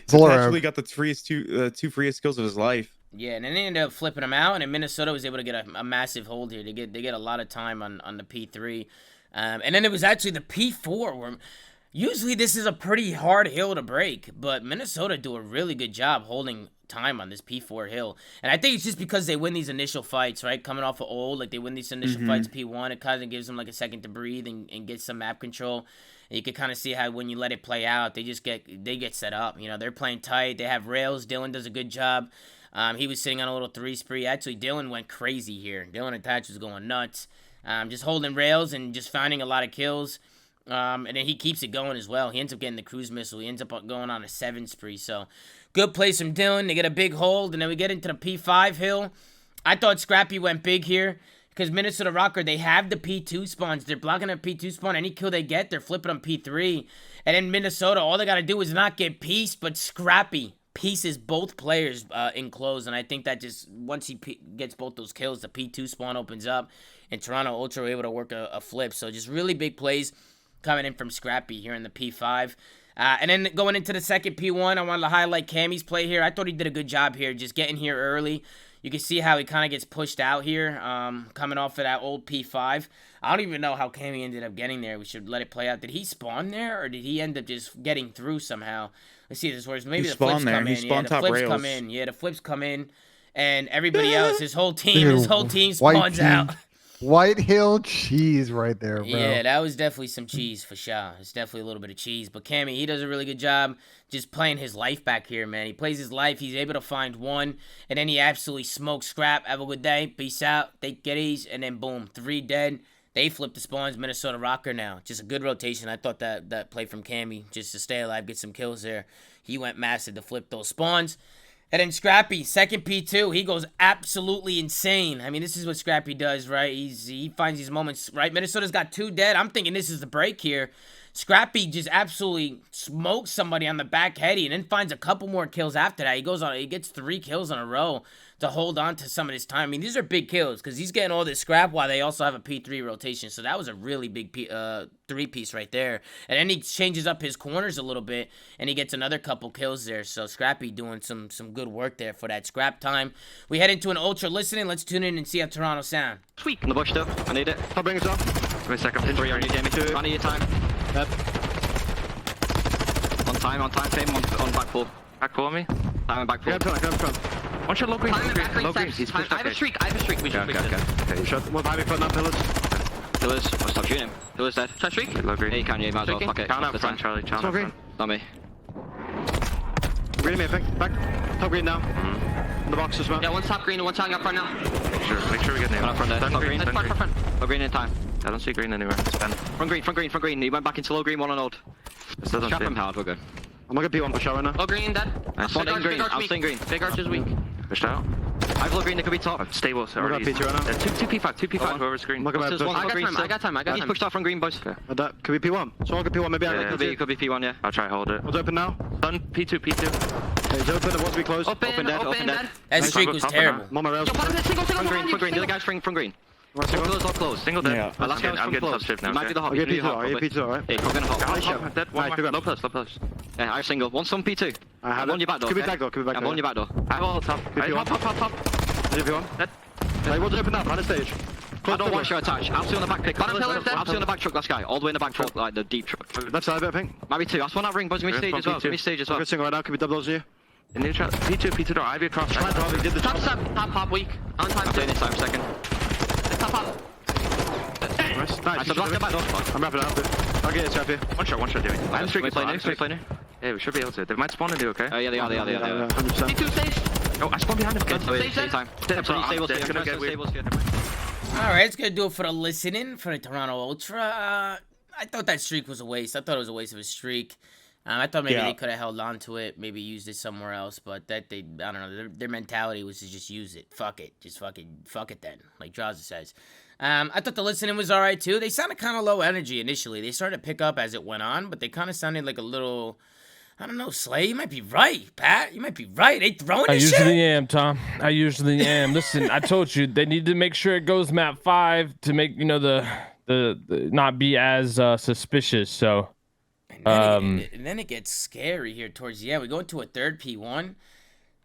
Zora. Actually got the two freest kills of his life. Yeah, and then they ended up flipping them out, and then Minnesota was able to get a massive hold here. They get a lot of time on the P3. And then it was actually the P4 where usually this is a pretty hard hill to break, but Minnesota do a really good job holding time on this P4 hill. And I think it's just because they win these initial fights, right? Coming off of old, like they win these initial fights P1, it kind of gives them like a second to breathe and get some map control. And you can kind of see how when you let it play out, they get set up. You know, they're playing tight. They have rails. Dylan does a good job. He was sitting on a little 3 spree. Actually, Dylan went crazy here. Dylan Attach was going nuts. Just holding rails and just finding a lot of kills. And then he keeps it going as well. He ends up getting the cruise missile. He ends up going on a 7 spree. So, good plays from Dylan. They get a big hold. And then we get into the P5 hill. I thought Scrappy went big here, because Minnesota Rokkr, they have the P2 spawns. They're blocking a P2 spawn. Any kill they get, they're flipping on P3. And then Minnesota, all they got to do is not get pieced, but Scrappy pieces both players in close, and I think that just once he gets both those kills, the P2 spawn opens up, and Toronto Ultra were able to work a flip. So just really big plays coming in from Scrappy here in the P5. And then going into the second P1, I wanted to highlight Cammy's play here. I thought he did a good job here, just getting here early. You can see how he kind of gets pushed out here, coming off of that old P5. I don't even know how Cammy ended up getting there. We should let it play out. Did he spawn there, or did he end up just getting through somehow? Let's see this works. Maybe the flips come in. Yeah, the flips come in. Yeah, the flips come in, and everybody else, his whole team spawns out. White Hill cheese right there, bro. Yeah, that was definitely some cheese for sure. It's definitely a little bit of cheese. But Cammy, he does a really good job just playing his life back here, man. He plays his life. He's able to find one, and then he absolutely smokes Scrap. Have a good day. Peace out. Take it easy. And then, boom, 3 dead. They flip the spawns. Minnesota Rokkr now. Just a good rotation. I thought that play from Cammy, just to stay alive, get some kills there. He went massive to flip those spawns. And then Scrappy, second P2, he goes absolutely insane. I mean, this is what Scrappy does, right? He finds these moments, right? Minnesota's got 2 dead. I'm thinking this is the break here. Scrappy just absolutely smokes somebody on the back heady and then finds a couple more kills after that. He gets 3 kills in a row to hold on to some of this time. I mean, these are big kills because he's getting all this scrap while they also have a P3 rotation. So that was a really big 3-piece right there. And then he changes up his corners a little bit and he gets another couple kills there. So Scrappy doing some good work there for that scrap time. We head into an Ultra listening. Let's tune in and see how Toronto sound. Sweet. In the bush still. I need it. I'll bring us up. Wait a second. 3 on you, Jamie. 2. I need your time. Yep. On time, Fame, on back pull. Back pull me? Time and back pull. Go up front. One shot low green. Time and back green, He's time. I have a streak. We should fix it. Okay. Shot. What behind me putting up pillars? Pillars. Oh, stop shooting him. Pillars dead. Shot streak? Low green. Yeah, you can, yeah, you might as well. Fuck it. Count up front, Charlie. Count up front. Not me. Green me, I think. Back. Top green now. In the box as well. Yeah, one's top green and one's hanging up front now. Make sure we get nailed. Up front there. Top green. Front. Low green in time. I don't see green anywhere. Spend. Front green. He went back into low green, 1 on old. Trap him hard, we're good. I'm gonna get P1 for show right now. Low green, dead. I'm staying green. Big arch is weak. Pushed out. I have low green, they could be top. Stable, so already. P2 right now. 2 P5, whoever's green. I got time. He's pushed out from green, boys. That could be P1. So I'll get P1, maybe I could be P1, yeah. I'll try hold it. What's open now? Done, P2. Okay, he's open, it wants to be closed. Open dead. That streak was terrible. I'm on my rails. From green, the other guy's from green. All close. Single dead. Yeah. Last guy was from close. Might be the hot. P2, alright? Yeah, Cog in the hot. Dead. Low plus. Yeah, I single. One some P2. I'm on your back door. Could be back door. I'm on your back door. I have all top. Top. Dead. Hey, what's open up? On the stage. I don't want your attach. Absolutely on the back pick. Absolutely on the back truck, last guy. All the way in the back truck, like the deep truck. Left side of it, I think. Maybe 2. That's one that ring. Buzz me stage as well. Give me stage as well. Good single right now. Could be doubles here. In the trap. P2 door. Ivy across. Top 7. Top half weak. On time. I'm doing this time second. Top half. Nice. Nice. I'm back door. I'm wrapping it up. I'll get it, trap here. One shot doing. I'm streaking player. Yeah, we should be able to. They might spawn and do okay. Oh yeah, they are. 100%. P2 stage. Oh, I spawned behind him. Stage time. Stables here. All right, it's gonna do it for the listening for the Toronto Ultra. I thought that streak was a waste. I thought it was a waste of a streak. I thought maybe they could have held on to it, maybe used it somewhere else, but I don't know. Their mentality was to just use it. Fuck it, just fuck it then, like Draza says. I thought the listening was all right too. They sounded kind of low energy initially. They started to pick up as it went on, but they kind of sounded like a little. I don't know, Slay. You might be right, Pat. You might be right. They throwing this shit. I usually am, Tom. I usually am. Listen, I told you they need to make sure it goes map 5 to make the not be as suspicious. So, and then it gets scary here towards the end. We go into a third P1,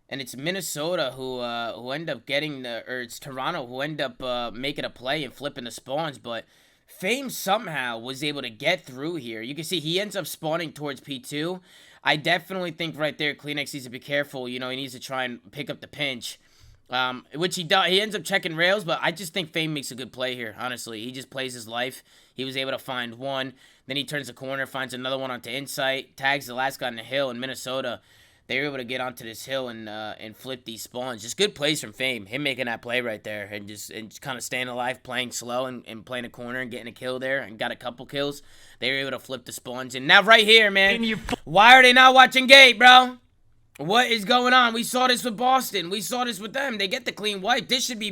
and it's Minnesota who end up getting it's Toronto who end up making a play and flipping the spawns, but. Fame somehow was able to get through here. You can see he ends up spawning towards P2. I definitely think right there, Kleenex needs to be careful. You know, he needs to try and pick up the pinch, which he does. He ends up checking rails, but I just think Fame makes a good play here, honestly. He just plays his life. He was able to find one. Then he turns the corner, finds another one onto Insight, tags the last guy in the hill in Minnesota. They were able to get onto this hill and flip these spawns. Just good plays from Fame. Him making that play right there and just kind of staying alive, playing slow and playing a corner and getting a kill there and got a couple kills. They were able to flip the spawns. And now right here, man, why are they not watching gate, bro? What is going on? We saw this with Boston. We saw this with them. They get the clean wipe. This should be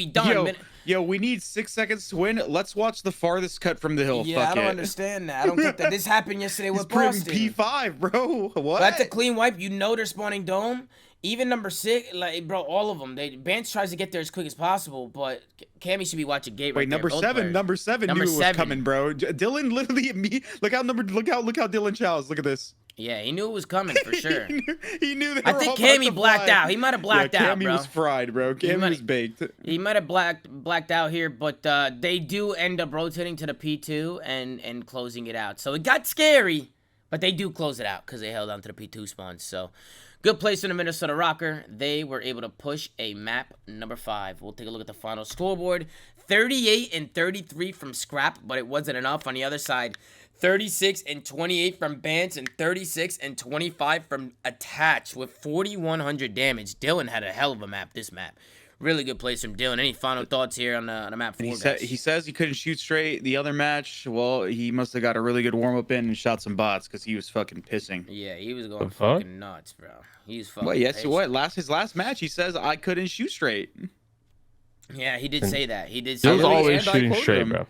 done. Yo, we need 6 seconds to win. Let's watch the farthest cut from the hill. Yeah, I don't understand that. I don't get that. This happened yesterday with Boston. P5, bro. What? That's a clean wipe. You know they're spawning dome. Even number 6, like, bro, all of them. Bance tries to get there as quick as possible, but Cammy should be watching gate right there. Number 7 knew it was coming, bro. Dylan literally, look how Dylan chows. Look at this. Yeah, he knew it was coming for sure. he knew that. I think Cammy blacked out. He might have blacked out, bro. Cammy was fried, bro. Cammy was baked. He might have blacked out here, but they do end up rotating to the P2 and closing it out. So it got scary, but they do close it out because they held on to the P2 spawns. So good place in the Minnesota Rokkr. They were able to push a map number 5. We'll take a look at the final scoreboard. 38 and 33 from Scrap, but it wasn't enough. On the other side, 36 and 28 from Bance and 36 and 25 from Attach with 4,100 damage. Dylan had a hell of a map, this map. Really good plays from Dylan. Any final thoughts here on the map 4, he says he couldn't shoot straight the other match. Well, he must have got a really good warm-up in and shot some bots because he was fucking pissing. Yeah, he was going fucking nuts, bro. He was fucking His last match, he says, I couldn't shoot straight. Yeah, he did say that. He did say that. He was always And shooting straight, bro.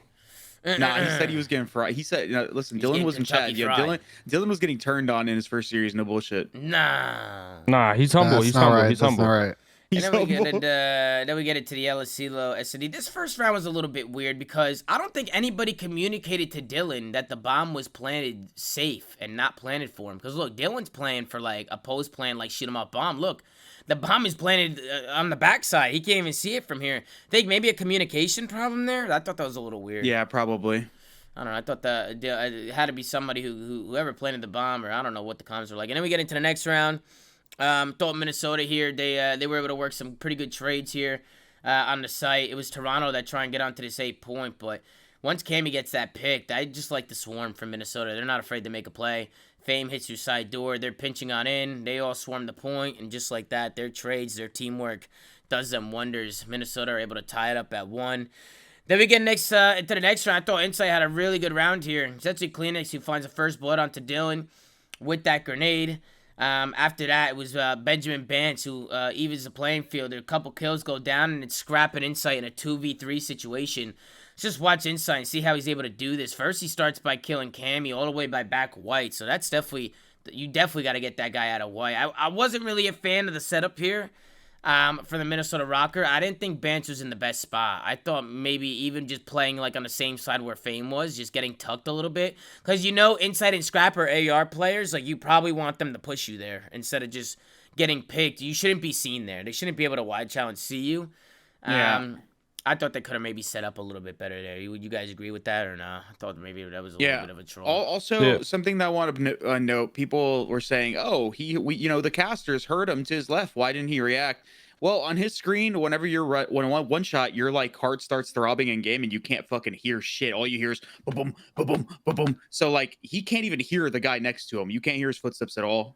Nah, he said he was getting fried. He said, listen, Dylan was in chat. Yeah, Dylan was getting turned on in his first series. No bullshit. Nah, he's humble. He's humble. He's humble. All right. And then we get it to the LSCLO SD. This first round was a little bit weird because I don't think anybody communicated to Dylan that the bomb was planted safe and not planted for him. Because look, Dylan's playing for like a post plan, like shoot him up bomb. Look, the bomb is planted on the backside. He can't even see it from here. I think maybe a communication problem there. I thought that was a little weird. Yeah, probably. I don't know. I thought that it had to be somebody whoever planted the bomb, or I don't know what the comms were like. And then we get into the next round. Thought Minnesota here, they were able to work some pretty good trades here on the site. It was Toronto that try and get onto this 8 point, but once Cammy gets that picked, I just like the swarm from Minnesota. They're not afraid to make a play. Fame hits your side door. They're pinching on in. They all swarm the point, and just like that, their trades, their teamwork does them wonders. Minnesota are able to tie it up at 1. Then we get into the next round. I thought Insight had a really good round here. It's actually Kleenex who finds the first blood onto Dylan with that grenade. After that, it was Benjamin Bance who evens the playing field. A couple kills go down, and it's Scrap and Insight in a 2v3 situation. Let's just watch Insight and see how he's able to do this. First, he starts by killing Cammy all the way by back white. So that's definitely, you definitely got to get that guy out of white. I wasn't really a fan of the setup here. For the Minnesota Rokkr, I didn't think Bance was in the best spot. I thought maybe even just playing like on the same side where Fame was, just getting tucked a little bit. Because Inside and Scrap are AR players, like you probably want them to push you there instead of just getting picked. You shouldn't be seen there. They shouldn't be able to wide challenge see you. Yeah. I thought they could have maybe set up a little bit better there. Would you guys agree with that or no? I thought maybe that was a little bit of a troll. Also, something that I want to note: people were saying, "Oh, the casters heard him to his left. Why didn't he react?" Well, on his screen, whenever you're one shot, your like heart starts throbbing in game, and you can't fucking hear shit. All you hear is boom, boom, boom, boom, boom. So like he can't even hear the guy next to him. You can't hear his footsteps at all.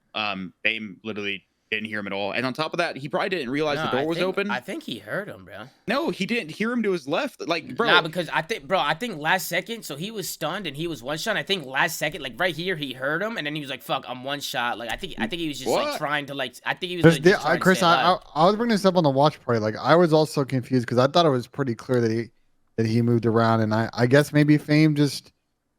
Fame literally didn't hear him at all. And on top of that, he probably didn't realize the door was open. I think he heard him, bro. No, he didn't hear him to his left. Like, bro. Nah, because I think last second, so he was stunned and he was one shot. I think last second, like right here, he heard him and then he was like, "Fuck, I'm one shot." Like I think he was just like trying to like. I think he was. Chris, I was bringing this up on the watch party. Like I was also confused because I thought it was pretty clear that he moved around, and I guess maybe Fame just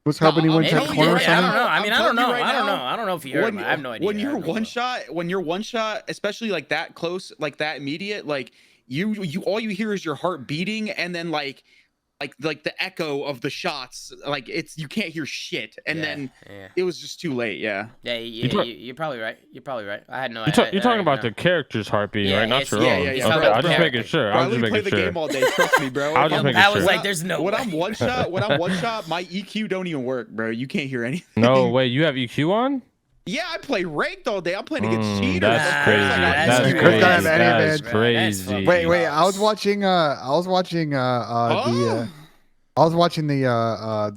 was hoping he went to the corner or something. I don't know. I mean, I don't know. I don't know if he heard him. I have no idea. When you're one shot, especially like that close, like that immediate, like you all you hear is your heart beating, and then like the echo of the shots, like you can't hear shit, and then it was just too late. Yeah. You're probably right. I had no. You're talking about the character's heartbeat, right? Not your own. Okay, I'm just making sure. I was just making sure. The game all day. Trust me, bro. I was just making sure. I was like, "There's no." When I'm one shot, my EQ don't even work, bro. You can't hear anything. No way. You have EQ on? Yeah, I play ranked all day. I'm playing against cheaters. That's crazy. That's crazy. Wait. I was watching the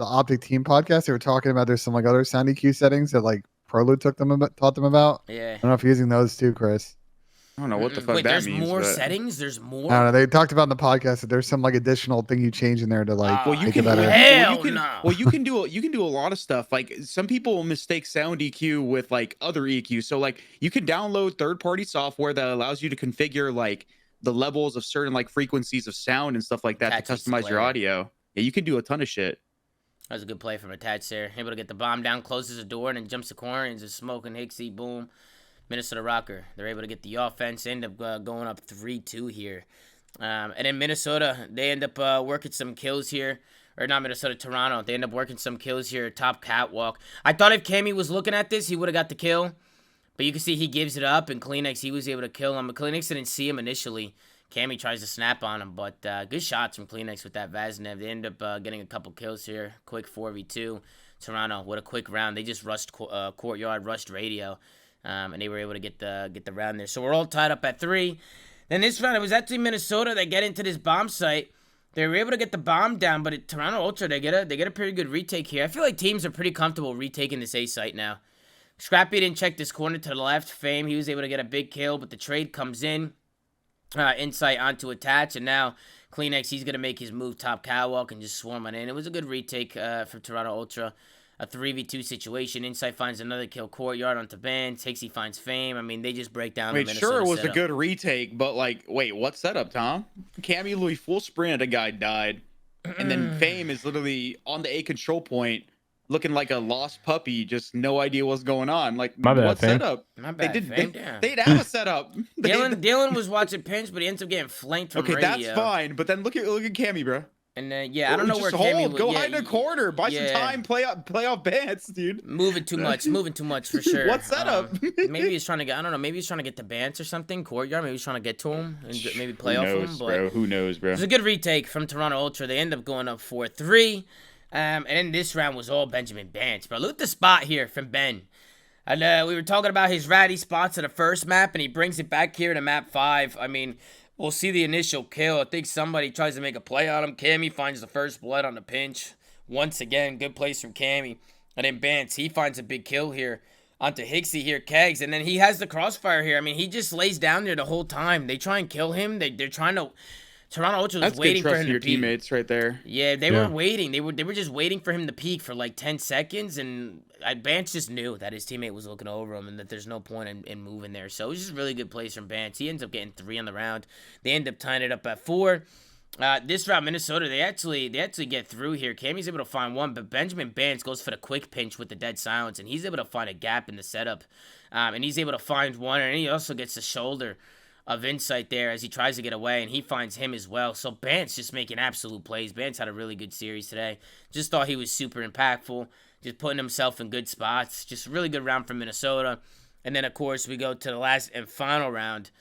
Optic team podcast. They were talking about there's some like other sound EQ settings that like Prolu taught them about. Yeah. I don't know if you're using those too, Chris. I don't know what the fuck that means. There's more settings. There's more. I don't know. They talked about in the podcast that there's some like additional thing you change in there to like you make it better. You can do a lot of stuff. Like some people mistake sound EQ with like other EQ. So like you can download third-party software that allows you to configure like the levels of certain like frequencies of sound and stuff like that to customize your audio. Yeah, you can do a ton of shit. That was a good play from Attach there. Able to get the bomb down, closes the door, and then jumps the corner and just smoking Hixie. Boom. Minnesota Rokkr. They're able to get the offense, end up going up 3-2 here. And then Minnesota, they end up working some kills here. Or not Minnesota, Toronto. They end up working some kills here. Top catwalk. I thought if Cammy was looking at this, he would have got the kill. But you can see he gives it up, and Kleenex, he was able to kill him. But Kleenex didn't see him initially. Cammy tries to snap on him, but good shots from Kleenex with that Vaznev. They end up getting a couple kills here. Quick 4v2. Toronto, what a quick round. They just rushed Courtyard, rushed Radio. And they were able to get the round there. So we're all tied up at 3. Then this round, it was actually Minnesota that get into this bomb site. They were able to get the bomb down, but at Toronto Ultra, they get a pretty good retake here. I feel like teams are pretty comfortable retaking this A site now. Scrappy didn't check this corner to the left. Fame, he was able to get a big kill, but the trade comes in. Insight onto Attach, and now Kleenex, he's going to make his move top catwalk and just swarm on in. It was a good retake for Toronto Ultra. A 3v2 situation. Insight finds another kill. Courtyard onto Band. Hixie finds Fame. I mean, they just break down the Minnesota sure, it was setup. a good retake, but like, wait, what setup, Tom? Cammy Louis full sprint, a guy died. And then Fame is literally on the A control point, looking like a lost puppy, just no idea what's going on. Like, what setup? My bad, they'd have a setup. Dylan was watching pinch, but he ends up getting flanked from radio. Okay, that's fine, but then look at Cammy, bro. And I don't know where Cammy Go hide in a corner. Buy some time. Play off Bance, dude. Moving too much for sure. What setup? Maybe he's trying to get. I don't know. Maybe he's trying to get to Bance or something. Courtyard. Maybe he's trying to get to him and maybe play off him. But bro? Who knows, bro? It was a good retake from Toronto Ultra. They end up going up 4-3. And then this round was all Benjamin Bance, bro. Look at the spot here from Ben. And we were talking about his ratty spots at the first map, and he brings it back here to map 5. I mean, we'll see the initial kill. I think somebody tries to make a play on him. Cammy finds the first blood on the pinch. Once again, good place from Cammy. And then Bance, he finds a big kill here onto Hixie here, Kegs. And then he has the crossfire here. I mean, he just lays down there the whole time. They try and kill him. They're trying to... Toronto Ultra was waiting for him to your peek. Teammates right there. Yeah, they were waiting. They were just waiting for him to peek for like 10 seconds, and Bance just knew that his teammate was looking over him and that there's no point in moving there. So it was just really good plays from Bance. He ends up getting 3 on the round. They end up tying it up at 4. This round, Minnesota, they actually get through here. Cammy's able to find one, but Benjamin Bance goes for the quick pinch with the dead silence, and he's able to find a gap in the setup. And he's able to find one, and he also gets the shoulder of insight there as he tries to get away, and he finds him as well. So Bance just making absolute plays. Bance had a really good series today. Just thought he was super impactful, just putting himself in good spots. Just a really good round from Minnesota. And then, of course, we go to the last and final round,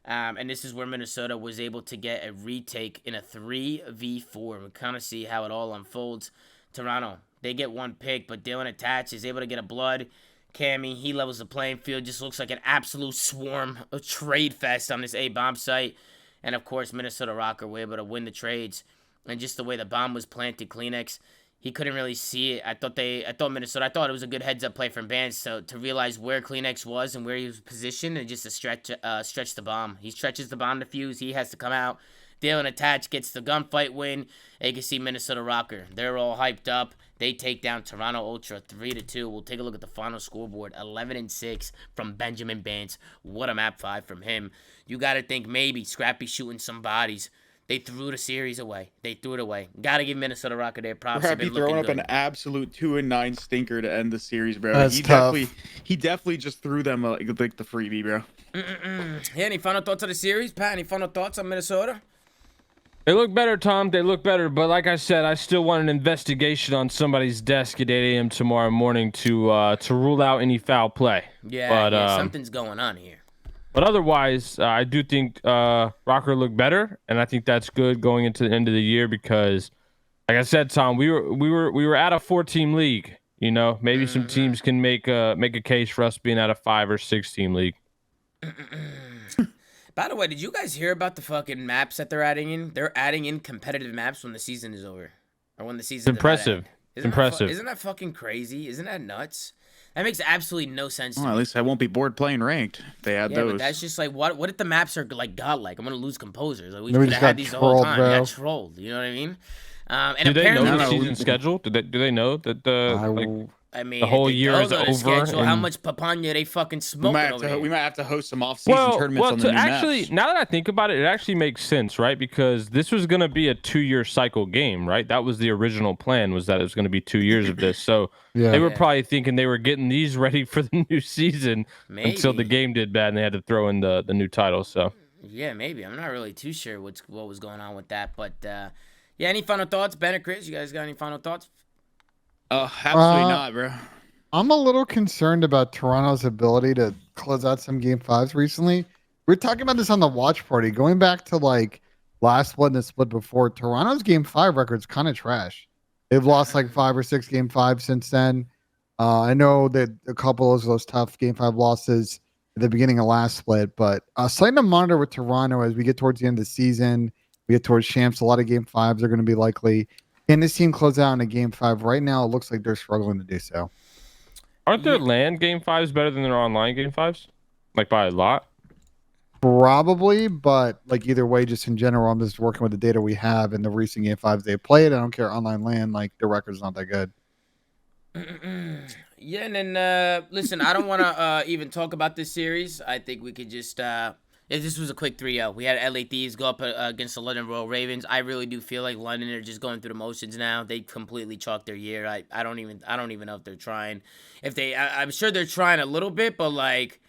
and this is where Minnesota was able to get a retake in a 3v4. We kind of see how it all unfolds. Toronto, they get one pick, but Dylan Attach is able to get a blood. Cammy, he levels the playing field. Just looks like an absolute swarm, a trade fest on this A-bomb site. And, of course, Minnesota Rokkr were able to win the trades. And just the way the bomb was planted, Kleenex, he couldn't really see it. I thought it was a good heads-up play from Bance to realize where Kleenex was and where he was positioned and just to stretch the bomb. He stretches the bomb to fuse. He has to come out. Dylan Attach gets the gunfight win. And you can see Minnesota Rokkr. They're all hyped up. They take down Toronto Ultra 3-2. We'll take a look at the final scoreboard. 11-6 from Benjamin Bance. What a map 5 from him. You got to think maybe Scrappy shooting some bodies. They threw the series away. They threw it away. Got to give Minnesota Rokkr their props. Scrappy throwing up an absolute 2-9 stinker to end the series, bro. That's tough. He definitely just threw them like the freebie, bro. Yeah, any final thoughts on the series, Pat? Any final thoughts on Minnesota? They look better, Tom. They look better. But like I said, I still want an investigation on somebody's desk at 8 a.m. tomorrow morning to rule out any foul play. Yeah, but, something's going on here. But otherwise, I do think Rokkr looked better, and I think that's good going into the end of the year because, like I said, Tom, we were at a 4-team league. You know, maybe some teams can make a case for us being at a 5 or 6-team league. By the way, did you guys hear about the fucking maps that they're adding in? They're adding in competitive maps when the season is over. Or when the season is impressive. It's impressive. Isn't that fucking crazy? Isn't that nuts? That makes absolutely no sense to me. At least I won't be bored playing ranked. They add those. But that's just like, what if the maps are like godlike? I'm going to lose composers. Like, we Maybe could just have had got these the whole trolled, time. bro. We got trolled. You know what I mean? And do they know apparently, the season schedule? Do they know that the whole year is over? Schedule, how much papanya they fucking smoking we might have to host some off-season tournaments on the new maps. Now that I think about it, it actually makes sense, right? Because this was going to be a 2-year cycle game, right? That was the original plan, was that it was going to be 2 years of this. So they were probably thinking they were getting these ready for the new season until the game did bad and they had to throw in the new title. So yeah, maybe. I'm not really too sure what was going on with that. But yeah, any final thoughts? Ben or Chris, you guys got any final thoughts? Absolutely not, bro. I'm a little concerned about Toronto's ability to close out some game 5s recently. We were talking about this on the watch party. Going back to like last split and the split before, Toronto's game 5 record's kind of trash. They've lost like 5 or 6 game 5 since then. I know that a couple of those tough game 5 losses at the beginning of last split, but something to monitor with Toronto as we get towards the end of the season. We get towards champs. A lot of game 5s are going to be likely. Can this team close out in a game 5? Right now, it looks like they're struggling to do so. Aren't their LAN game 5s better than their online game 5s? Like by a lot? Probably, but like either way, just in general, I'm just working with the data we have and the recent game 5s they played. I don't care online LAN, like their record's not that good. Yeah, and then listen, I don't want to even talk about this series. I think we could just this was a quick 3-0. We had LA Thieves go up against the London Royal Ravens. I really do feel like London are just going through the motions now. They completely chalked their year. I don't even know if they're trying. I'm sure they're trying a little bit, but like,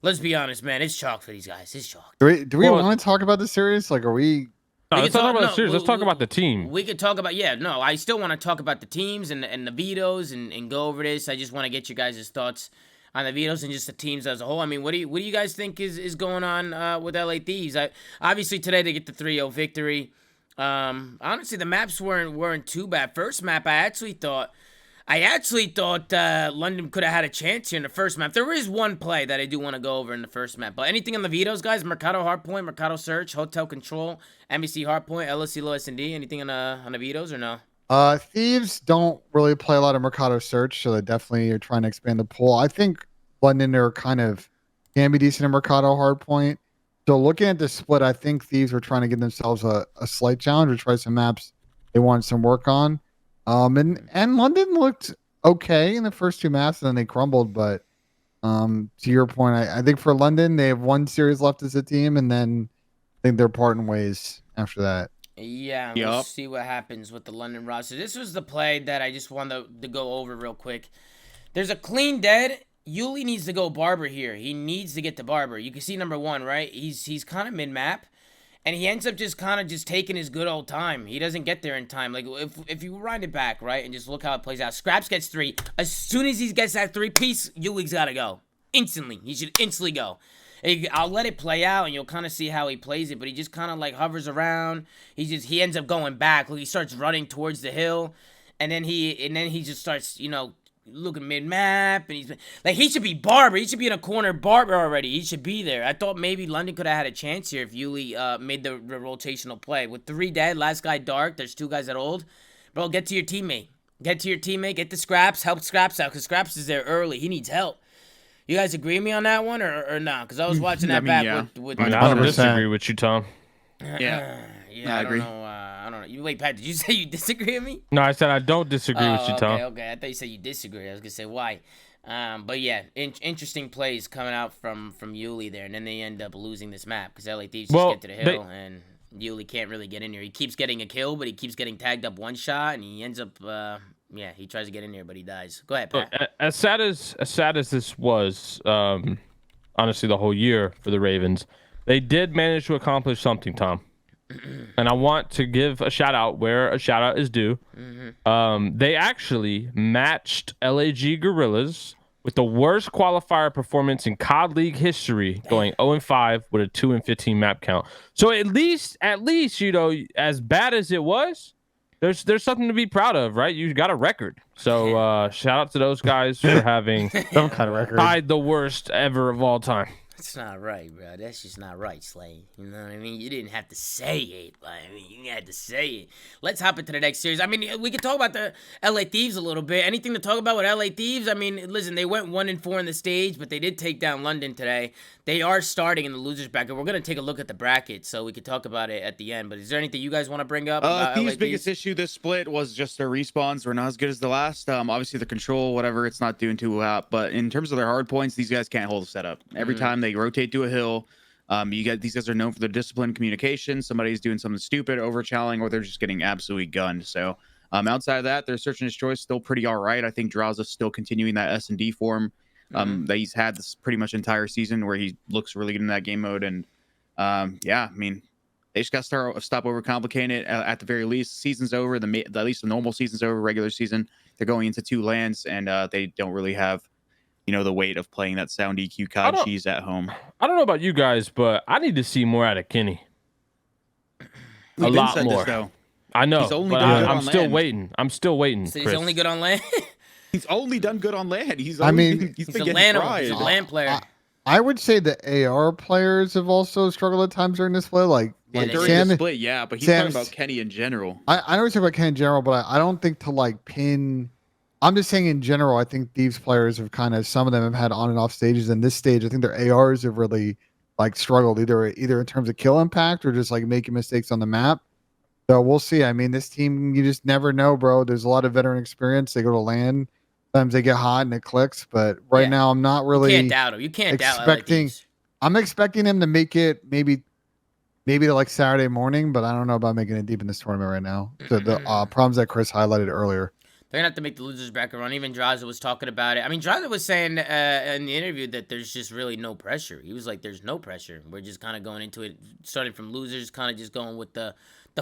let's be honest, man, it's chalk for these guys. It's chalk. Do we want to talk about the series? Like, are we? No, let's talk about the series. Let's talk about the team. We could talk about I still want to talk about the teams and the vetoes and go over this. I just want to get you guys' thoughts on the vetoes and just the teams as a whole. I mean, what do you guys think is going on with LA Thieves? Obviously today they get the 3-0 victory. Honestly, the maps weren't too bad. First map, I actually thought London could have had a chance here in the first map. There is one play that I do want to go over in the first map. But anything on the vetoes, guys? Mercado Hardpoint, Mercado Search, Hotel Control, NBC Hardpoint, LSC Low S&D. Anything on the vetoes or no? Thieves don't really play a lot of Mercado Search, so they definitely are trying to expand the pool. I think London can be decent in Mercado Hardpoint. So looking at the split, I think Thieves were trying to give themselves a slight challenge or try some maps they wanted some work on. And London looked okay in the first 2 maps, and then they crumbled. But to your point, I think for London, they have 1 series left as a team, and then I think they're parting ways after that. Yeah, we'll see what happens with the London roster. This was the play that I just wanted to go over real quick. There's a clean dead Yuli needs to go Barber here. He needs to get to Barber. You can see number 1, right? He's kind of mid-map. And he ends up just kind of just taking his good old time. He doesn't get there in time. Like, if you wind it back, right, and just look how it plays out. Scraps gets 3. As soon as he gets that 3-piece, Yuli's got to go. Instantly. He should instantly go. I'll let it play out, and you'll kind of see how he plays it. But he just kind of, like, hovers around. He ends up going back. Look, he starts running towards the hill. And then he just starts, you know, looking mid-map, and he's like, he should be Barber. He should be in a corner Barber already. He should be there. I thought maybe London could have had a chance here if Yuli made the rotational play. With 3 dead, last guy dark, there's 2 guys that old. Bro, get to your teammate. Get to your teammate, get the Scraps, help Scraps out, because Scraps is there early. He needs help. You guys agree with me on that one, or not? Because I was watching that with I don't disagree with you, Tom. Yeah, I agree. don't know. I don't know. Wait, Pat, did you say you disagree with me? No, I said I don't disagree with you, Tom. Okay. I thought you said you disagree. I was gonna say why. But yeah, interesting plays coming out from Yuli there, and then they end up losing this map because LA Thieves just get to the hill, and Yuli can't really get in here. He keeps getting a kill, but he keeps getting tagged up 1 shot, and he ends up, he tries to get in there, but he dies. Go ahead, Pat. Look, as sad as this was, honestly, the whole year for the Ravens, they did manage to accomplish something, Tom. And I want to give a shout out where a shout out is due. They actually matched LAG Gorillas with the worst qualifier performance in COD League history, going 0-5 with a 2-15 map count. So at least, you know, as bad as it was, there's something to be proud of, right? You got a record. So shout out to those guys for having Some kind of record. tied the worst ever of all time. That's not right, bro. That's just not right, Slay. You know what I mean? You didn't have to say it. I mean, you had to say it. Let's hop into the next series. I mean, we could talk about the LA Thieves a little bit. Anything to talk about with LA Thieves? I mean, listen, they went 1-4 in the stage, but they did take down London today. They are starting in the losers bracket. We're going to take a look at the bracket, so we could talk about it at the end. But is there anything you guys want to bring up about Thieves' LA biggest Thieves? issue this split was just their respawns were not as good as the last. Obviously the control, whatever, it's not doing too hot. But in terms of their hard points, these guys can't hold a setup. Every time they rotate to a hill, these guys are known for their disciplined communication. Somebody's doing something stupid, overchalling, or they're just getting absolutely gunned. So outside of that, their search and destroy is still pretty all right. I think Drowsa's still continuing that S&D form that he's had this pretty much entire season, where he looks really good in that game mode. And I mean, they just got to stop overcomplicating it. At the very least, season's over. At least the normal season's over. Regular season, they're going into 2 lands, and they don't really have, you know, the weight of playing that sound EQ COD cheese at home. I don't know about you guys, but I need to see more out of Kenny. A We've lot said this, more. though. I know, He's only but done good I'm on still land. waiting. I'm still waiting. So he's Chris. only good on land? He's only done good on land. He's I only, mean, he's He's been a getting land fried. He's a land player. I would say the AR players have also struggled at times during this split. Like Yeah, they During Sam, the split, yeah, but he's Sam's- talking about Kenny in general. I know we're talking about Ken in general, but I don't think to like pin. I'm just saying in general, I think Thieves players have kind of, some of them have had on and off stages. And this stage, I think their ARs have really like struggled either in terms of kill impact or just like making mistakes on the map. So we'll see. I mean, this team, you just never know, bro. There's a lot of veteran experience. They go to land. Sometimes they get hot and it clicks. But right Yeah. now, I'm not really. You can't doubt him. You can't doubt LA expecting- Thieves. I'm expecting him to make it maybe to like Saturday morning, but I don't know about making it deep in this tournament right now. The problems that Chris highlighted earlier. They're going to have to make the losers bracket run. Even Draza was talking about it. I mean, Draza was saying in the interview that there's just really no pressure. He was like, there's no pressure. We're just kind of going into it, starting from losers, kind of just going with the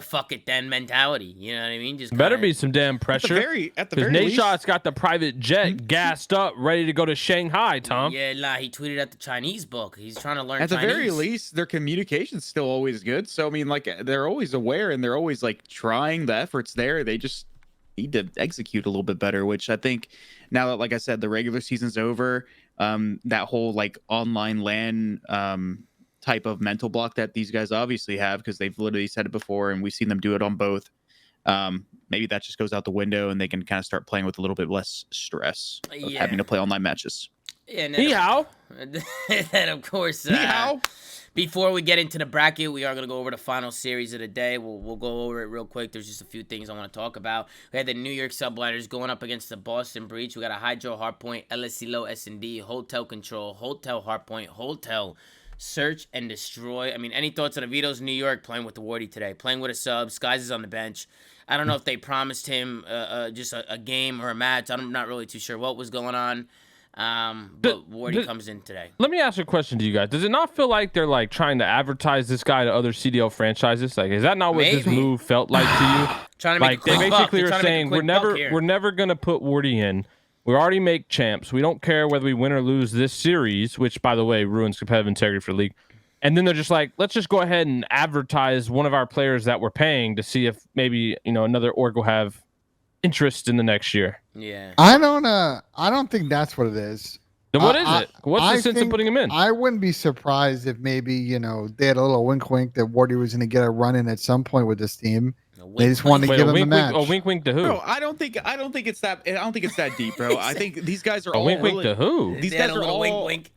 fuck it then mentality. You know what I mean? Just Better kinda- be some damn pressure. At the Because very Nate least, Shot's got the private jet gassed up, ready to go to Shanghai, Tom. Yeah, nah, he tweeted at the Chinese book. He's trying to learn at the Chinese. very least, their communication's still always good. So I mean, like, they're always aware and they're always like trying. The effort's there. They just need to execute a little bit better. Which I think now that, like I said, the regular season's over, that whole like online LAN type of mental block that these guys obviously have, because they've literally said it before and we've seen them do it on both. Maybe that just goes out the window and they can kind of start playing with a little bit less stress of Yeah. having to play online matches. Yeah, and Ni hao. and of course, Ni hao. before we get into the bracket, we are going to go over the final series of the day. We'll go over it real quick. There's just a few things I want to talk about. We had the New York Subliners going up against the Boston Breach. We got a Hydro Hardpoint, LSCLO S&D, Hotel Control, Hotel Hardpoint, Hotel Search and Destroy. I mean, any thoughts on Avito's New York playing with the Wardy today? Playing with a sub. Skies is on the bench. I don't know if they promised him just a game or a match. I'm not really too sure what was going on. But Wardy comes in today. Let me ask you a question to you guys. Does it not feel like they're like trying to advertise this guy to other CDL franchises? Like, is that not what this Maybe. move felt like to you? Trying to Like, make a they quick buck. basically They're are trying to make a saying quick we're never gonna put Wardy in. We already make champs. We don't care whether we win or lose this series, which, by the way, ruins competitive integrity for the league. And then they're just like, let's just go ahead and advertise one of our players that we're paying to see if maybe, you know, another org will have interest in the next year. Yeah. I don't think that's what it is. Then what is it? What's the sense of putting him in? I wouldn't be surprised if maybe, you know, they had a little wink wink that Wardy was going to get a run in at some point with this team. They just wanted to give him a match. A wink wink to who? Bro, I don't think it's that deep, bro. I think these guys are a all wink wink to who? These guys are all wink wink.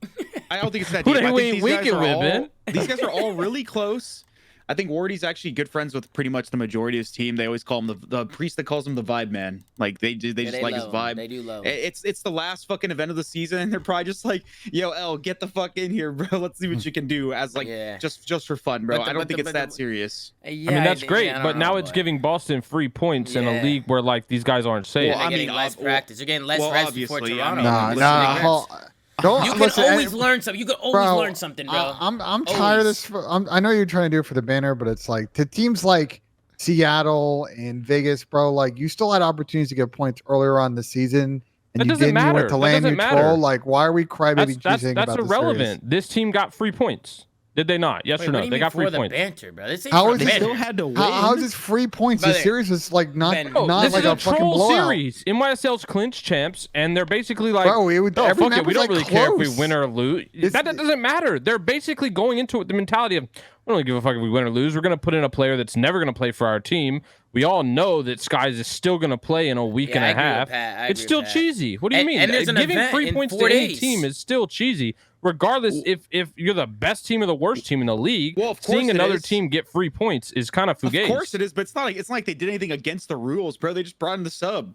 I don't think it's that Who deep. they I think wink with, these guys are all really close. I think Wardy's actually good friends with pretty much the majority of his team. They always call him the priest that calls him the vibe man. Like they just like his vibe. They do love him. It's the last fucking event of the season, and they're probably just like, yo, L, get the fuck in here, bro. Let's see what you can do as like just for fun, bro. I don't think it's that serious. Yeah, I mean, that's great, but now it's giving Boston free points in a league where like these guys aren't safe. Well, they're getting less practice. They're getting less rest before Toronto. You can always learn something. You can always learn something, bro. I'm tired of this. I know you're trying to do it for the banner, but it's like to teams like Seattle and Vegas, bro. Like you still had opportunities to get points earlier on in the season, and you didn't. You went to land neutral. Like, why are we crybaby choosing about this? That's irrelevant. This team got free points. Did they not? Yes or no? They got free points. Banter, bro. This how is they still had to win? How is this free points? The series was like not like a fucking blowout. Series. NYSL's clinch champs, and they're basically like, bro, fuck it. We don't really care if we win or lose. That doesn't matter. They're basically going into it with the mentality of, we don't give a fuck if we win or lose. We're gonna put in a player that's never gonna play for our team. We all know that Skies is still gonna play in a week and a half. It's still cheesy. What do you mean? And giving free points to any team is still cheesy. Regardless if you're the best team or the worst team in the league, seeing another team get free points is kind of fugazi. Of course it is, but it's not like they did anything against the rules, bro. They just brought in the sub.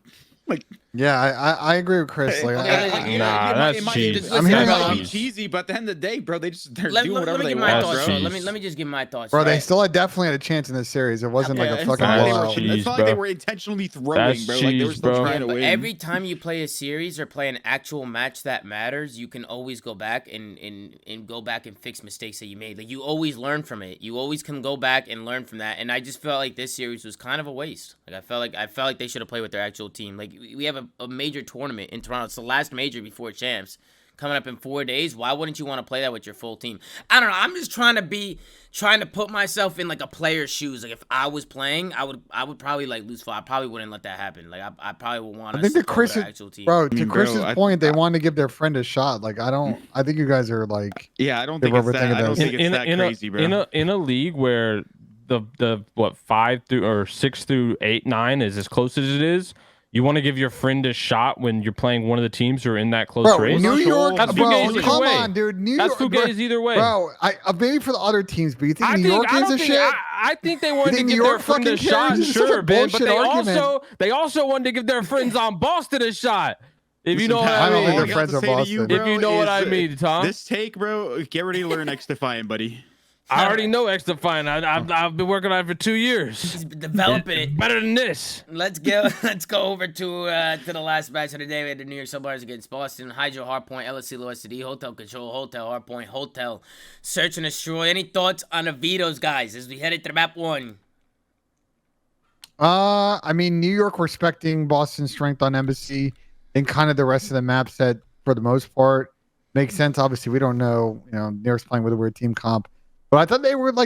Like, yeah, I agree with Chris. Like, that's cheesy. I'm hearing about cheesy, but at the end of the day, bro, they're doing whatever they want, bro. Let me just give my thoughts. Bro, they still definitely had a chance in this series. It wasn't like a fucking blowout. It's not like they were intentionally throwing, bro. Like they were still trying to win. Every time you play a series or play an actual match that matters, you can always go back and go back and fix mistakes that you made. Like you always learn from it. You always can go back and learn from that. And I just felt like this series was kind of a waste. Like I felt like they should have played with their actual team. Like we have a major tournament in Toronto. It's the last major before champs coming up in 4 days. Why wouldn't you want to play that with your full team? I don't know. I'm just trying to put myself in like a player's shoes. Like if I was playing, I would probably like lose 5. I probably wouldn't let that happen. Like I probably would want to. I think to actual team. Bro, to Chris's point, they wanted to give their friend a shot. Like I think you guys are like, yeah, I don't think it's that crazy, bro. In a league where the 5 through or 6 through 8, 9 is as close as it is. You want to give your friend a shot when you're playing one of the teams who are in that close race? New York, that's bro, come on, dude. New York, that's fugazi either way. Bro, maybe for the other teams, but you think New York is a shit? I think they wanted to give their friend a shot, sure, Ben, but they also wanted to give their friends on Boston a shot. If you know what I mean. I don't think their friends are Boston. If you know what I mean, Tom. This take, bro, get ready to learn X-Defiant, buddy. I already know X-Defiant. I've been working on it for 2 years. He's been developing it. Better than this. Let's go over to the last match of the day. We had the New York Submarines against Boston. Hydro, Hardpoint, LSC, LSD, Hotel Control, Hotel, Hardpoint, Hotel. Search and Destroy. Any thoughts on the vetoes, guys, as we head into map 1? I mean, New York respecting Boston's strength on Embassy and kind of the rest of the map set for the most part. Makes sense. Obviously, we don't know. New York's playing with a weird team comp. But I thought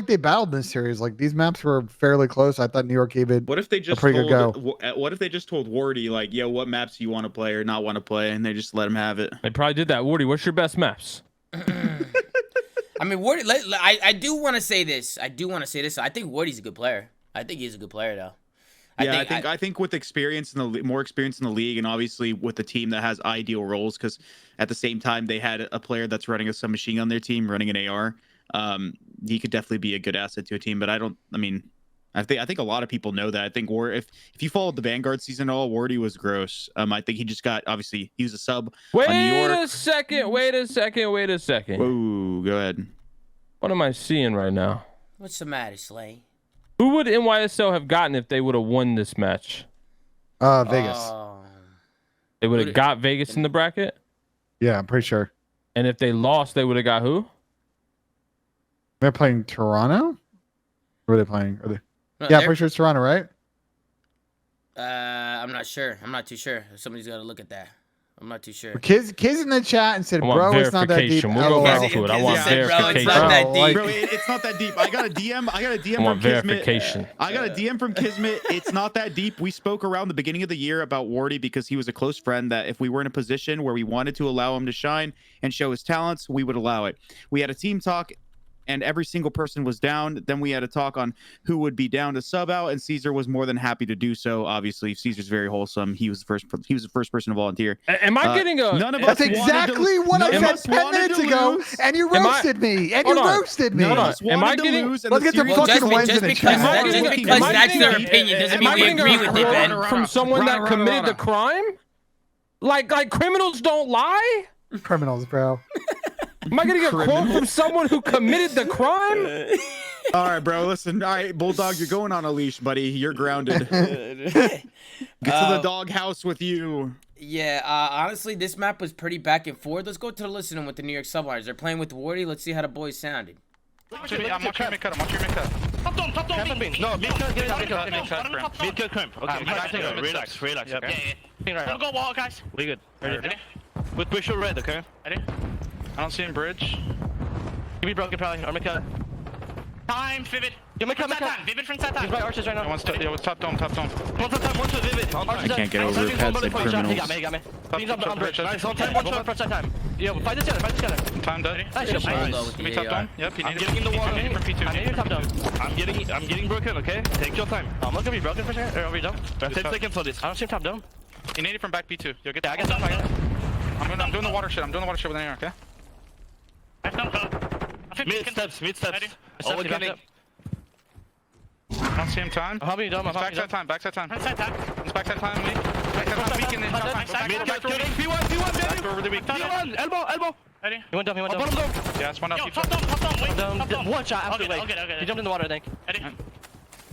they battled this series. Like these maps were fairly close. I thought New York gave it a pretty good go. What if they just told Wardy like, yo, what maps do you want to play or not want to play, and they just let him have it? They probably did that. Wardy, what's your best maps? I mean, Wardy. I do want to say this. I think Wardy's a good player. I think he's a good player though. I think with experience more experience in the league, and obviously with the team that has ideal roles, because at the same time they had a player that's running a submachine gun on their team, running an AR. He could definitely be a good asset to a team, but I think a lot of people know that. I think if you followed the Vanguard season at all, Wardy was gross. I think he just got, obviously he was a sub on New York. Wait a second. Whoa, go ahead. What am I seeing right now? What's the matter, Slay? Who would NYSL have gotten if they would have won this match? Vegas. They would have got Vegas in the bracket? Yeah, I'm pretty sure. And if they lost, they would have got who? They're playing Toronto? Who are they playing? Are they... No, Yeah, I'm pretty sure it's Toronto, right? I'm not sure. I'm not too sure. Somebody's got to look at that. I'm not too sure. Kids in the chat and said, I want bro, it's not that deep. verification. We'll go LOL. back to it. I want Kids said, bro, it's verification. not that Bro, deep. like- Bro, it's not that deep. I got a DM I from want Kismet. verification. I got a DM from Kismet. It's not that deep. We spoke around the beginning of the year about Wardy because he was a close friend that if we were in a position where we wanted to allow him to shine and show his talents, we would allow it. We had a team talk and every single person was down. Then we had a talk on who would be down to sub out, and Caesar was more than happy to do so. Obviously, Caesar's very wholesome. He was the first person to volunteer. Am I getting a? None of That's us exactly what I none of said us 10 wanted minutes to ago, lose. and you Am I- roasted me. And Hold you on. roasted me. None of Hold us on. Am I wanted to getting- lose, and Let's the get the series Well, fucking was wins in the chat. Am I just getting- because am I that's their getting- opinion doesn't am mean I we getting agree a with it, quote Ben. from someone that committed the crime? Like criminals don't lie? Criminals, bro. Am I getting a quote from someone who committed the crime? All right, bro. Listen. All right, Bulldog, you're going on a leash, buddy. You're grounded. Get to the doghouse with you. Yeah, honestly, this map was pretty back and forth. Let's go to the listening with the New York Subliners. They're playing with Wardy. Let's see how the boys sounded. I'm watching your mid-cut. Top down. No, mid-cut, get it out. Mid-cut crimp. Okay, relax, okay? Yeah. Don't go wall, guys. We good. Ready? With visual red, okay? Ready? I don't see him bridge. Give me broken probably, or mid-cut. Time, Vivid. You're mid-cut, Vivid from that time. He's by arches right now. One top dome. One to Vivid. I can't get over pets like criminals. He got me. He's on bridge. Nice, one shot front side time. Yo, fight this together. Time dead. Nice, Nice. Give me top dome. Yep, I'm getting in the wall. I'm getting your top dome. I'm getting broken, okay? Take your time. I'm not gonna be broken for sure. Or are we done? 10 seconds on this. I don't see him top dome. You need it from back B2. You'll get. Yeah, I got top. I'm doing the water shit. with an air. Okay. Mid steps. Oh, we're getting. I don't see him time. How many dome? Backside time. It's backside time. Weak. Weak and then Mid P1. back door really weak. P1. Elbow. Ready? He went down. Bottom dome. Yeah, it's one up. Top dome. One shot after wake. He jumped in the water, I think.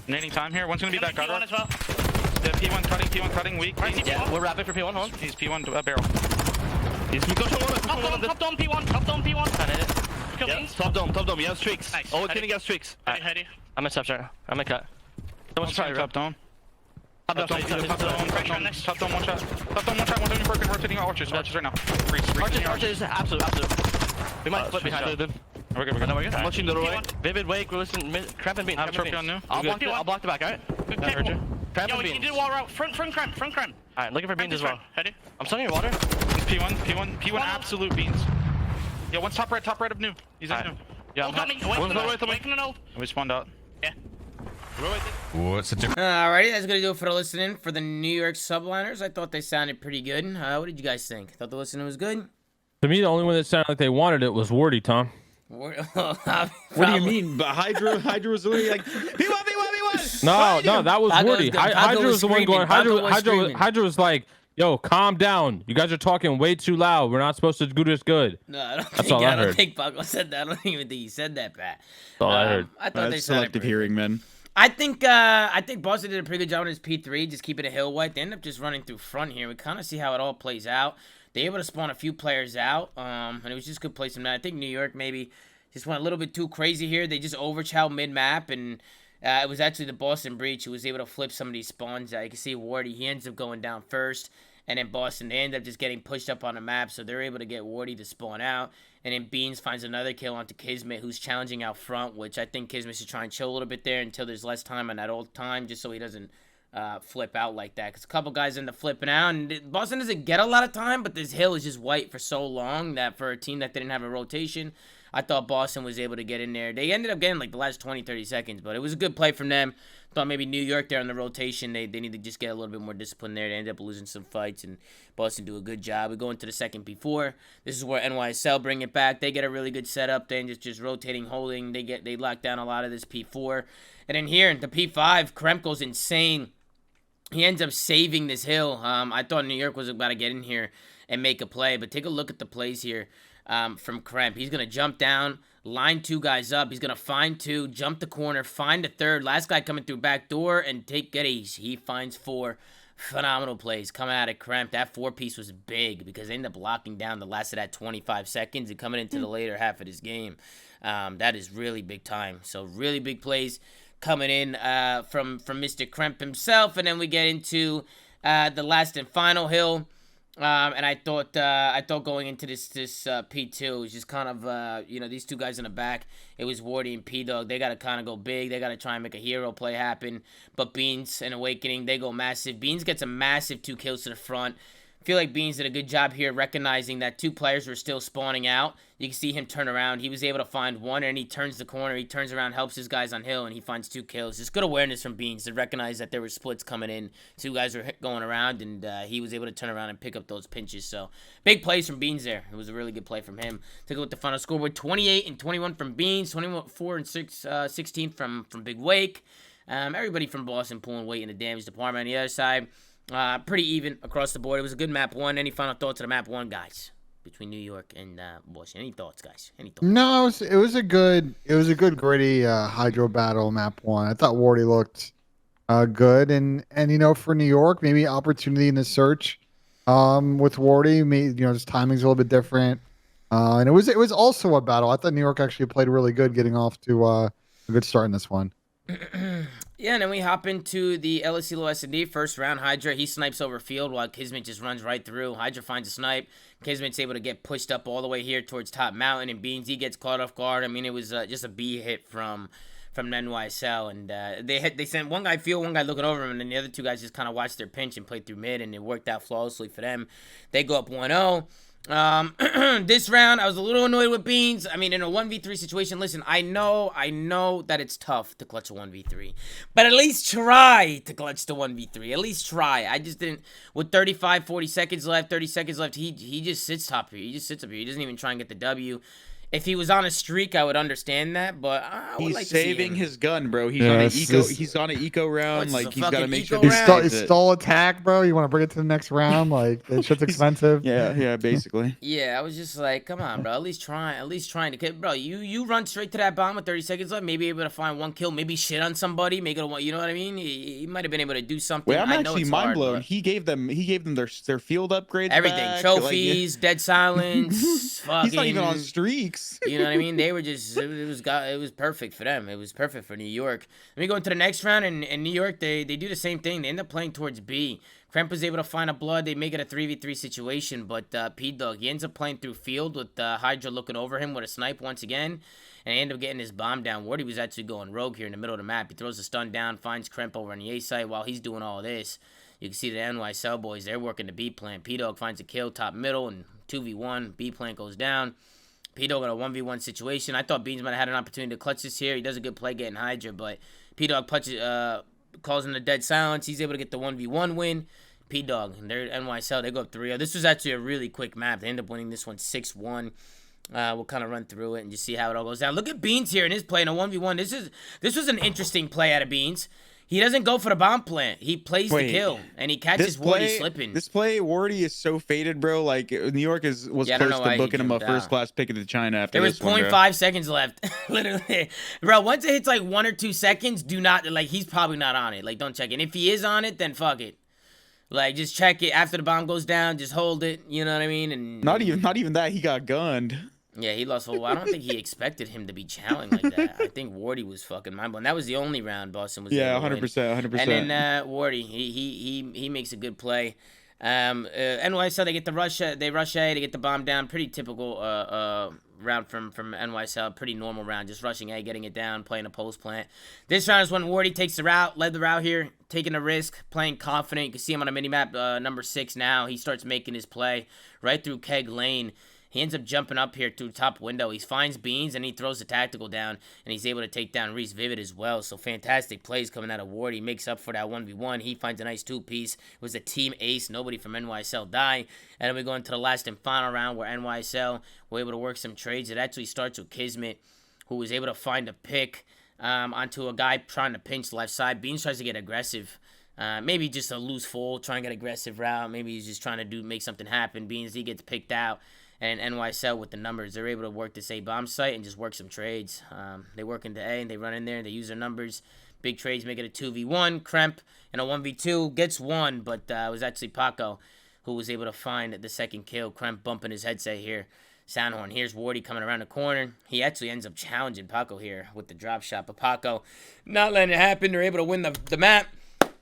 Nading time here. One's gonna be back guard. Yeah, P1 cutting. Weak. Yeah, we're rapid for P1. Hold on. He's P1 barrel. He's top dome P1. Yes, top dome. He has streaks. Nice. Oh, Kenny has streaks. I'm gonna stop shot. I'm gonna cut. Someone's trying top dome. Top dome, one shot. Top dome, one time, broken, rotating archers right now. Freeze. Arches, absolute. We might flip behind them. We're good. I'm watching the doorway. Vivid, wake, listen, cramp and bean. I have a trophy on new. I'll block the back, alright? I heard you. Cramp and beans. You did wall route. Front cramp. Alright, looking for beans as well. Ready? I'm stunning your water. P1, absolute beans. Yeah, one's top right of new. He's in new. Yeah, I'm Coming. Away from the node. We spawned out. Yeah. What's the difference? Alrighty, that's gonna do it for the listening for the New York Subliners. I thought they sounded pretty good. What did you guys think? Thought the listening was good? To me, the only one that sounded like they wanted it was Wardy, Tom. What do you mean? But Hydra was literally like P1. No, that was Paco Wardy. was- Paco Hydra was was the one screaming. going. Paco was screaming. Hydra was like, "Yo, calm down. You guys are talking way too loud. We're not supposed to do this good." No, I don't That's think. all I I don't heard. think Paco said that. I don't even think he said that, Pat. That's all I heard. I thought they That's sounded selective pretty hearing, man. I think Boston did a pretty good job on his P3, just keeping it hill white. They end up just running through front here. We kind of see how it all plays out. They able to spawn a few players out, and it was just good placement. I think New York maybe just went a little bit too crazy here. They just overchowed mid-map, and it was actually the Boston Breach who was able to flip some of these spawns out. You can see Wardy, he ends up going down first, and then Boston, they end up just getting pushed up on the map, so they're able to get Wardy to spawn out. And then Beans finds another kill onto Kismet, who's challenging out front, which I think Kismet should try and chill a little bit there until there's less time on that old time, just so he doesn't flip out like that. Because a couple guys end up flipping out, and Boston doesn't get a lot of time, but this hill is just white for so long that for a team that didn't have a rotation, I thought Boston was able to get in there. They ended up getting like the last 20, 30 seconds, but it was a good play from them. Thought maybe New York there on the rotation, they need to just get a little bit more discipline there. They ended up losing some fights, and Boston do a good job. We go into the second P4. This is where NYSL bring it back. They get a really good setup. They just rotating, holding. They lock down a lot of this P4. And then here, the P5, Kremp goes insane. He ends up saving this hill. I thought New York was about to get in here and make a play, but take a look at the plays here from Kremp. He's going to jump down, line two guys up. He's going to find two, jump the corner, find a third. Last guy coming through back door and get ace. He finds four. Phenomenal plays coming out of Kremp. That 4-piece was big because they ended up locking down the last of that 25 seconds and coming into the later half of this game. That is really big time. So really big plays coming in from Mr. Kremp himself. And then we get into the last and final hill. And I thought going into this P2, it was just kind of, these two guys in the back. It was Wardy and P-Dog. They got to kind of go big. They got to try and make a hero play happen. But Beans and Awakening, they go massive. Beans gets a massive 2 kills to the front. I feel like Beans did a good job here recognizing that 2 players were still spawning out. You can see him turn around. He was able to find one, and he turns the corner. He turns around, helps his guys on hill, and he finds 2 kills. Just good awareness from Beans to recognize that there were splits coming in. 2 guys were going around, and he was able to turn around and pick up those pinches. So big plays from Beans there. It was a really good play from him. Take a look at the final scoreboard. 28 and 21 from Beans. 24 and 16 from Big Wake. Everybody from Boston pulling weight in the damage department. On the other side, pretty even across the board. It was a good map 1. Any final thoughts on the map 1, guys? Between New York and Boston. Any thoughts, guys? Any thoughts? No, it was a good gritty hydro battle map 1. I thought Wardy looked good, and for New York, maybe opportunity in the search with Wardy. Maybe his timing's a little bit different, and it was also a battle. I thought New York actually played really good, getting off to a good start in this one. Yeah, and then we hop into the LSC S&D first round. Hydra, he snipes over field while Kismet just runs right through. Hydra finds a snipe. Kismet's able to get pushed up all the way here towards top mountain, and Beans, he gets caught off guard. I mean, it was just a B hit from NYSL, and they sent one guy field, one guy looking over him, and then the other 2 guys just kind of watched their pinch and played through mid, and it worked out flawlessly for them. They go up 1-0. This round, I was a little annoyed with Beans. I mean, in a 1v3 situation, listen, I know that it's tough to clutch a 1v3, but at least try to clutch the 1v3. At least try. I just didn't, with 30 seconds left, he just sits top here. He just sits up here. He doesn't even try and get the W. If he was on a streak, I would understand that, but I would he's like to saving see his gun, bro. He's on an eco. He's on an eco round. What's Like the he's got to fucking make eco sure. round? It's stall attack, bro. You want to bring it to the next round? Like that shit's expensive. Yeah, basically. Yeah, I was just like, come on, bro. At least trying to get, bro. You run straight to that bomb with 30 seconds left. Maybe able to find 1 kill. Maybe shit on somebody. Make it a, you know what I mean? He might have been able to do something. Wait, I'm I know actually it's mind hard, blown. but He gave them their field upgrades. everything, back. trophies, dead silence. Fucking, He's not even on streaks. You know what I mean? They were just it was perfect for them. It was perfect for New York. Let me go into the next round, and New York they do the same thing. They end up playing towards B. Kremp was able to find a blood. They make it a 3v3 situation, but P-Dog, he ends up playing through field with Hydra looking over him with a snipe once again, and he ended up getting his bomb down. Wardy was actually going rogue here in the middle of the map. He throws a stun down, finds Kremp over on the A site. While he's doing all this, you can see the NYSL boys, they're working the B plant. P-Dog finds a kill top middle, and 2v1, B plant goes down. P-Dog in a 1v1 situation. I thought Beans might have had an opportunity to clutch this here. He does a good play getting Hydra, but P-Dog calls in a dead silence. He's able to get the 1v1 win. P-Dog and their NYSL, they go up 3-0. This was actually a really quick map. They end up winning this one 6-1. We'll kind of run through it and just see how it all goes down. Look at Beans here in his play in a 1v1. This was an interesting play out of Beans. He doesn't go for the bomb plant. He plays the kill, and he catches Wardy slipping. This play, Wardy is so faded, bro. Like, New York was close to booking him a first-class picket to China after this one. There was 0.5 seconds left. Literally. Bro, once it hits like 1 or 2 seconds, do not, like, he's probably not on it. Like, don't check it. And if he is on it, then fuck it. Like, just check it. After the bomb goes down, just hold it. You know what I mean? And not even that. He got gunned. Yeah, he lost whole. I don't think he expected him to be chowing like that. I think Wardy was fucking mind blown. That was the only round Boston was. Yeah, 100%, 100%. And then Wardy, he makes a good play. NYSL, they get the rush. They rush A. They get the bomb down. Pretty typical round from NYSL. Pretty normal round. Just rushing A, getting it down, playing a post plant. This round is when Wardy takes the route, led the route here, taking a risk, playing confident. You can see him on a mini map number 6 now. He starts making his play right through Keg Lane. He ends up jumping up here to the top window. He finds Beans, and he throws the tactical down, and he's able to take down Reese Vivid as well. So fantastic plays coming out of Ward. He makes up for that 1v1. He finds a nice 2-piece. It was a team ace. Nobody from NYSL died. And then we go into the last and final round where NYSL were able to work some trades. It actually starts with Kismet, who was able to find a pick onto a guy trying to pinch left side. Beans tries to get aggressive. Maybe just a loose full, trying to get aggressive route. Maybe he's just trying to make something happen. Beans, he gets picked out. and NYSL with the numbers. They're able to work this A bomb site and just work some trades. They work into A and they run in there and they use their numbers. Big trades, make it a 2v1. Kremp and a 1v2 gets one, but it was actually Paco who was able to find the second kill. Kremp bumping his headset here. Soundhorn. Here's Wardy coming around the corner. He actually ends up challenging Paco here with the drop shot. But Paco not letting it happen. They're able to win the map.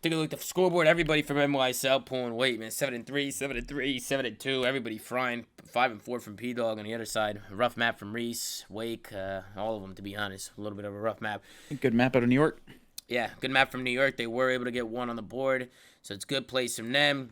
Take a look at the scoreboard. Everybody from NYSL pulling weight, man. 7-3, 7-3, 7-2. Everybody frying. 5-4 from P-Dog on the other side. Rough map from Reese, Wake, all of them, to be honest. A little bit of a rough map. Good map out of New York. Yeah, good map from New York. They were able to get one on the board. So it's good plays from them.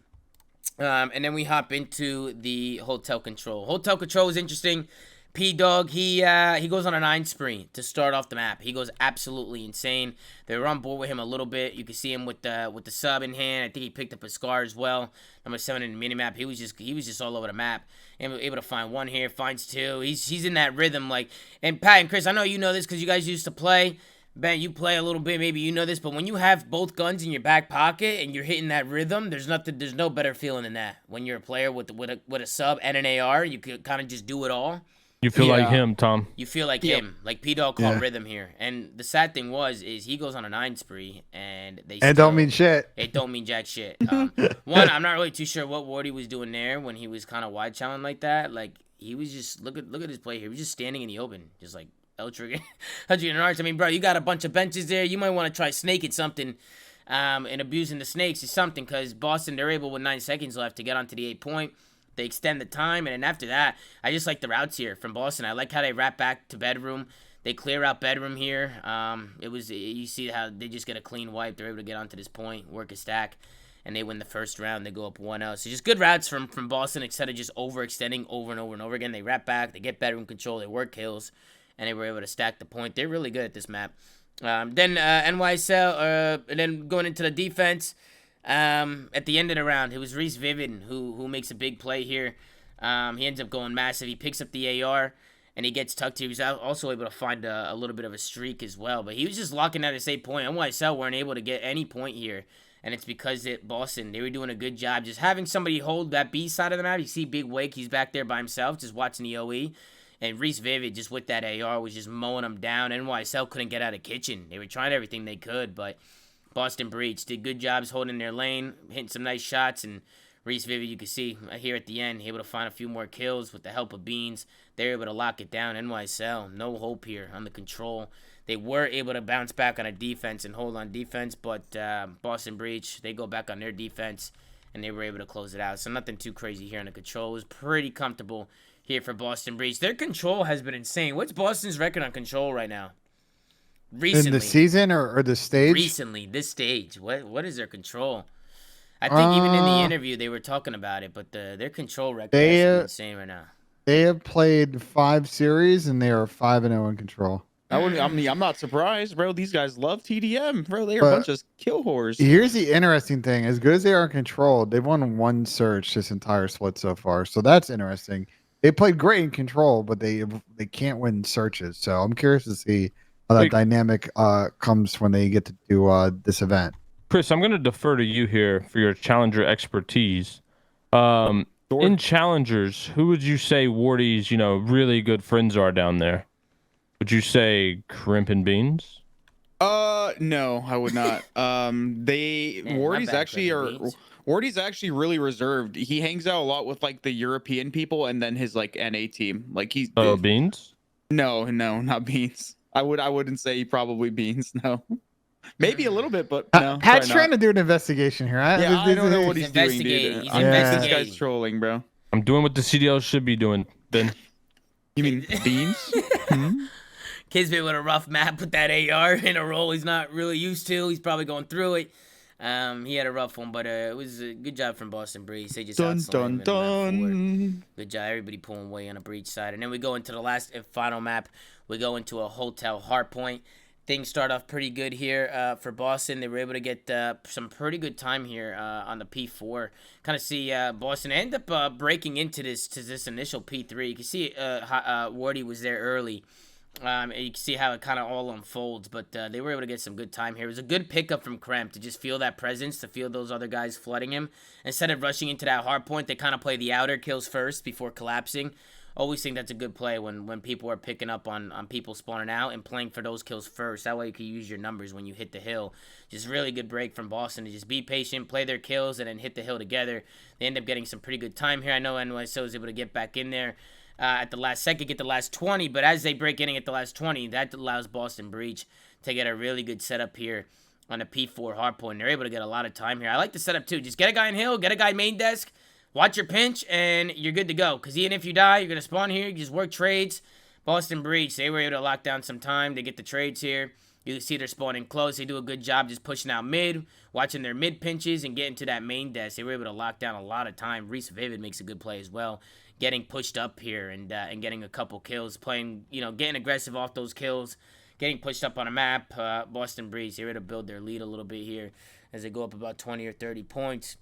And then we hop into the hotel control. Hotel control is interesting. P-Dog, he goes on a 9 spree to start off the map. He goes absolutely insane. They were on board with him a little bit. You can see him with the sub in hand. I think he picked up a scar as well. Number 7 in the minimap. He was just all over the map. And able to find one here, finds two. He's in that rhythm, like. And Pat and Chris, I know you know this because you guys used to play. Ben, you play a little bit, maybe you know this, but when you have both guns in your back pocket and you're hitting that rhythm, there's no better feeling than that. When you're a player with a sub and an AR, you could kind of just do it all. You feel like him, Tom. You feel like him, like P-Dog called rhythm here. And the sad thing is he goes on a 9 spree, and it don't mean shit. It don't mean jack shit. One, I'm not really too sure what Wardy was doing there when he was kind of wide challenging like that. Like he was just look at his play here. He was just standing in the open, just like. L-trigger, 100 arts. I mean, bro, you got a bunch of benches there. You might want to try snaking something and abusing the snakes or something because Boston, they're able with 9 seconds left to get onto the 8 point. They extend the time, and then after that, I just like the routes here from Boston. I like how they wrap back to bedroom. They clear out bedroom here. You see how they just get a clean wipe. They're able to get onto this point, work a stack, and they win the first round. They go up 1-0. So just good routes from Boston instead of just overextending over and over and over again. They wrap back. They get bedroom control. They work kills. And they were able to stack the point. They're really good at this map. Then NYSL, and then going into the defense, at the end of the round, it was Reese Vivid who makes a big play here. He ends up going massive. He picks up the AR, and he gets tucked here. He was also able to find a little bit of a streak as well. But he was just locking out his 8 point. NYSL weren't able to get any point here. And it's because Boston, they were doing a good job just having somebody hold that B side of the map. You see Big Wake, he's back there by himself just watching the OE. And Reese Vivid, just with that AR, was just mowing them down. NYSL couldn't get out of kitchen. They were trying everything they could, but Boston Breach did good jobs holding their lane, hitting some nice shots. And Reese Vivid, you can see here at the end, able to find a few more kills with the help of Beans. They were able to lock it down. NYSL, no hope here on the control. They were able to bounce back on a defense and hold on defense, but Boston Breach, they go back on their defense, and they were able to close it out. So nothing too crazy here on the control. It was pretty comfortable here for Boston Breach. Their control has been insane. What's Boston's record on control right now? Recently. In the season or the stage? Recently, this stage. What is their control? I think even in the interview they were talking about it, but their control record is insane right now. They have played 5 series and they are 5-0 in control. I'm not surprised, bro. These guys love TDM, bro. They are a bunch of kill whores. Here's the interesting thing: as good as they are in control, they've won 1 search this entire split so far. So that's interesting. They played great in control, but they can't win searches. So I'm curious to see how that dynamic comes when they get to do this event. Chris, I'm going to defer to you here for your challenger expertise. In challengers, who would you say Wardy's really good friends are down there? Would you say Crimp and Beans? No, I would not. Wardy's actually really reserved. He hangs out a lot with like the European people and then his like NA team. Like he's Beans? No, not Beans. I wouldn't say probably Beans. No, maybe a little bit, but no. Pat's trying to do an investigation here. I don't know what he's doing, dude. This guy's trolling, bro. I'm doing what the CDL should be doing, Ben. You mean Beans? Kismet with a rough map with that AR in a role he's not really used to. He's probably going through it. He had a rough one, but it was a good job from Boston Breach. They just done. Good job. Everybody pulling away on a Breach side. And then we go into the last and final map. We go into a hotel hardpoint. Things start off pretty good here for Boston. They were able to get some pretty good time here on the P4. Kind of see Boston end up breaking into this initial P3. You can see Wardy was there early. You can see how it kind of all unfolds, but they were able to get some good time here. It was a good pickup from Kremp to just feel that presence, to feel those other guys flooding him. Instead of rushing into that hard point, they kind of play the outer kills first before collapsing. Always think that's a good play when people are picking up on people spawning out and playing for those kills first. That way you can use your numbers when you hit the hill. Just really good break from Boston to just be patient, play their kills, and then hit the hill together. They end up getting some pretty good time here. I know NYSL was able to get back in there at the last second, get the last 20, but as they break in and get the last 20, that allows Boston Breach to get a really good setup here on a P4 hardpoint. They're able to get a lot of time here. I like the setup too. Just get a guy in hill, get a guy main desk, watch your pinch, and you're good to go. Because even if you die, you're going to spawn here. You just work trades. Boston Breach, they were able to lock down some time. They get the trades here. You can see they're spawning close. They do a good job just pushing out mid, watching their mid pinches, and getting to that main desk. They were able to lock down a lot of time. Reese Vivid makes a good play as well, getting pushed up here and getting a couple kills, playing, getting aggressive off those kills, getting pushed up on a map. Boston Breach, they're able to build their lead a little bit here as they go up about 20 or 30 points.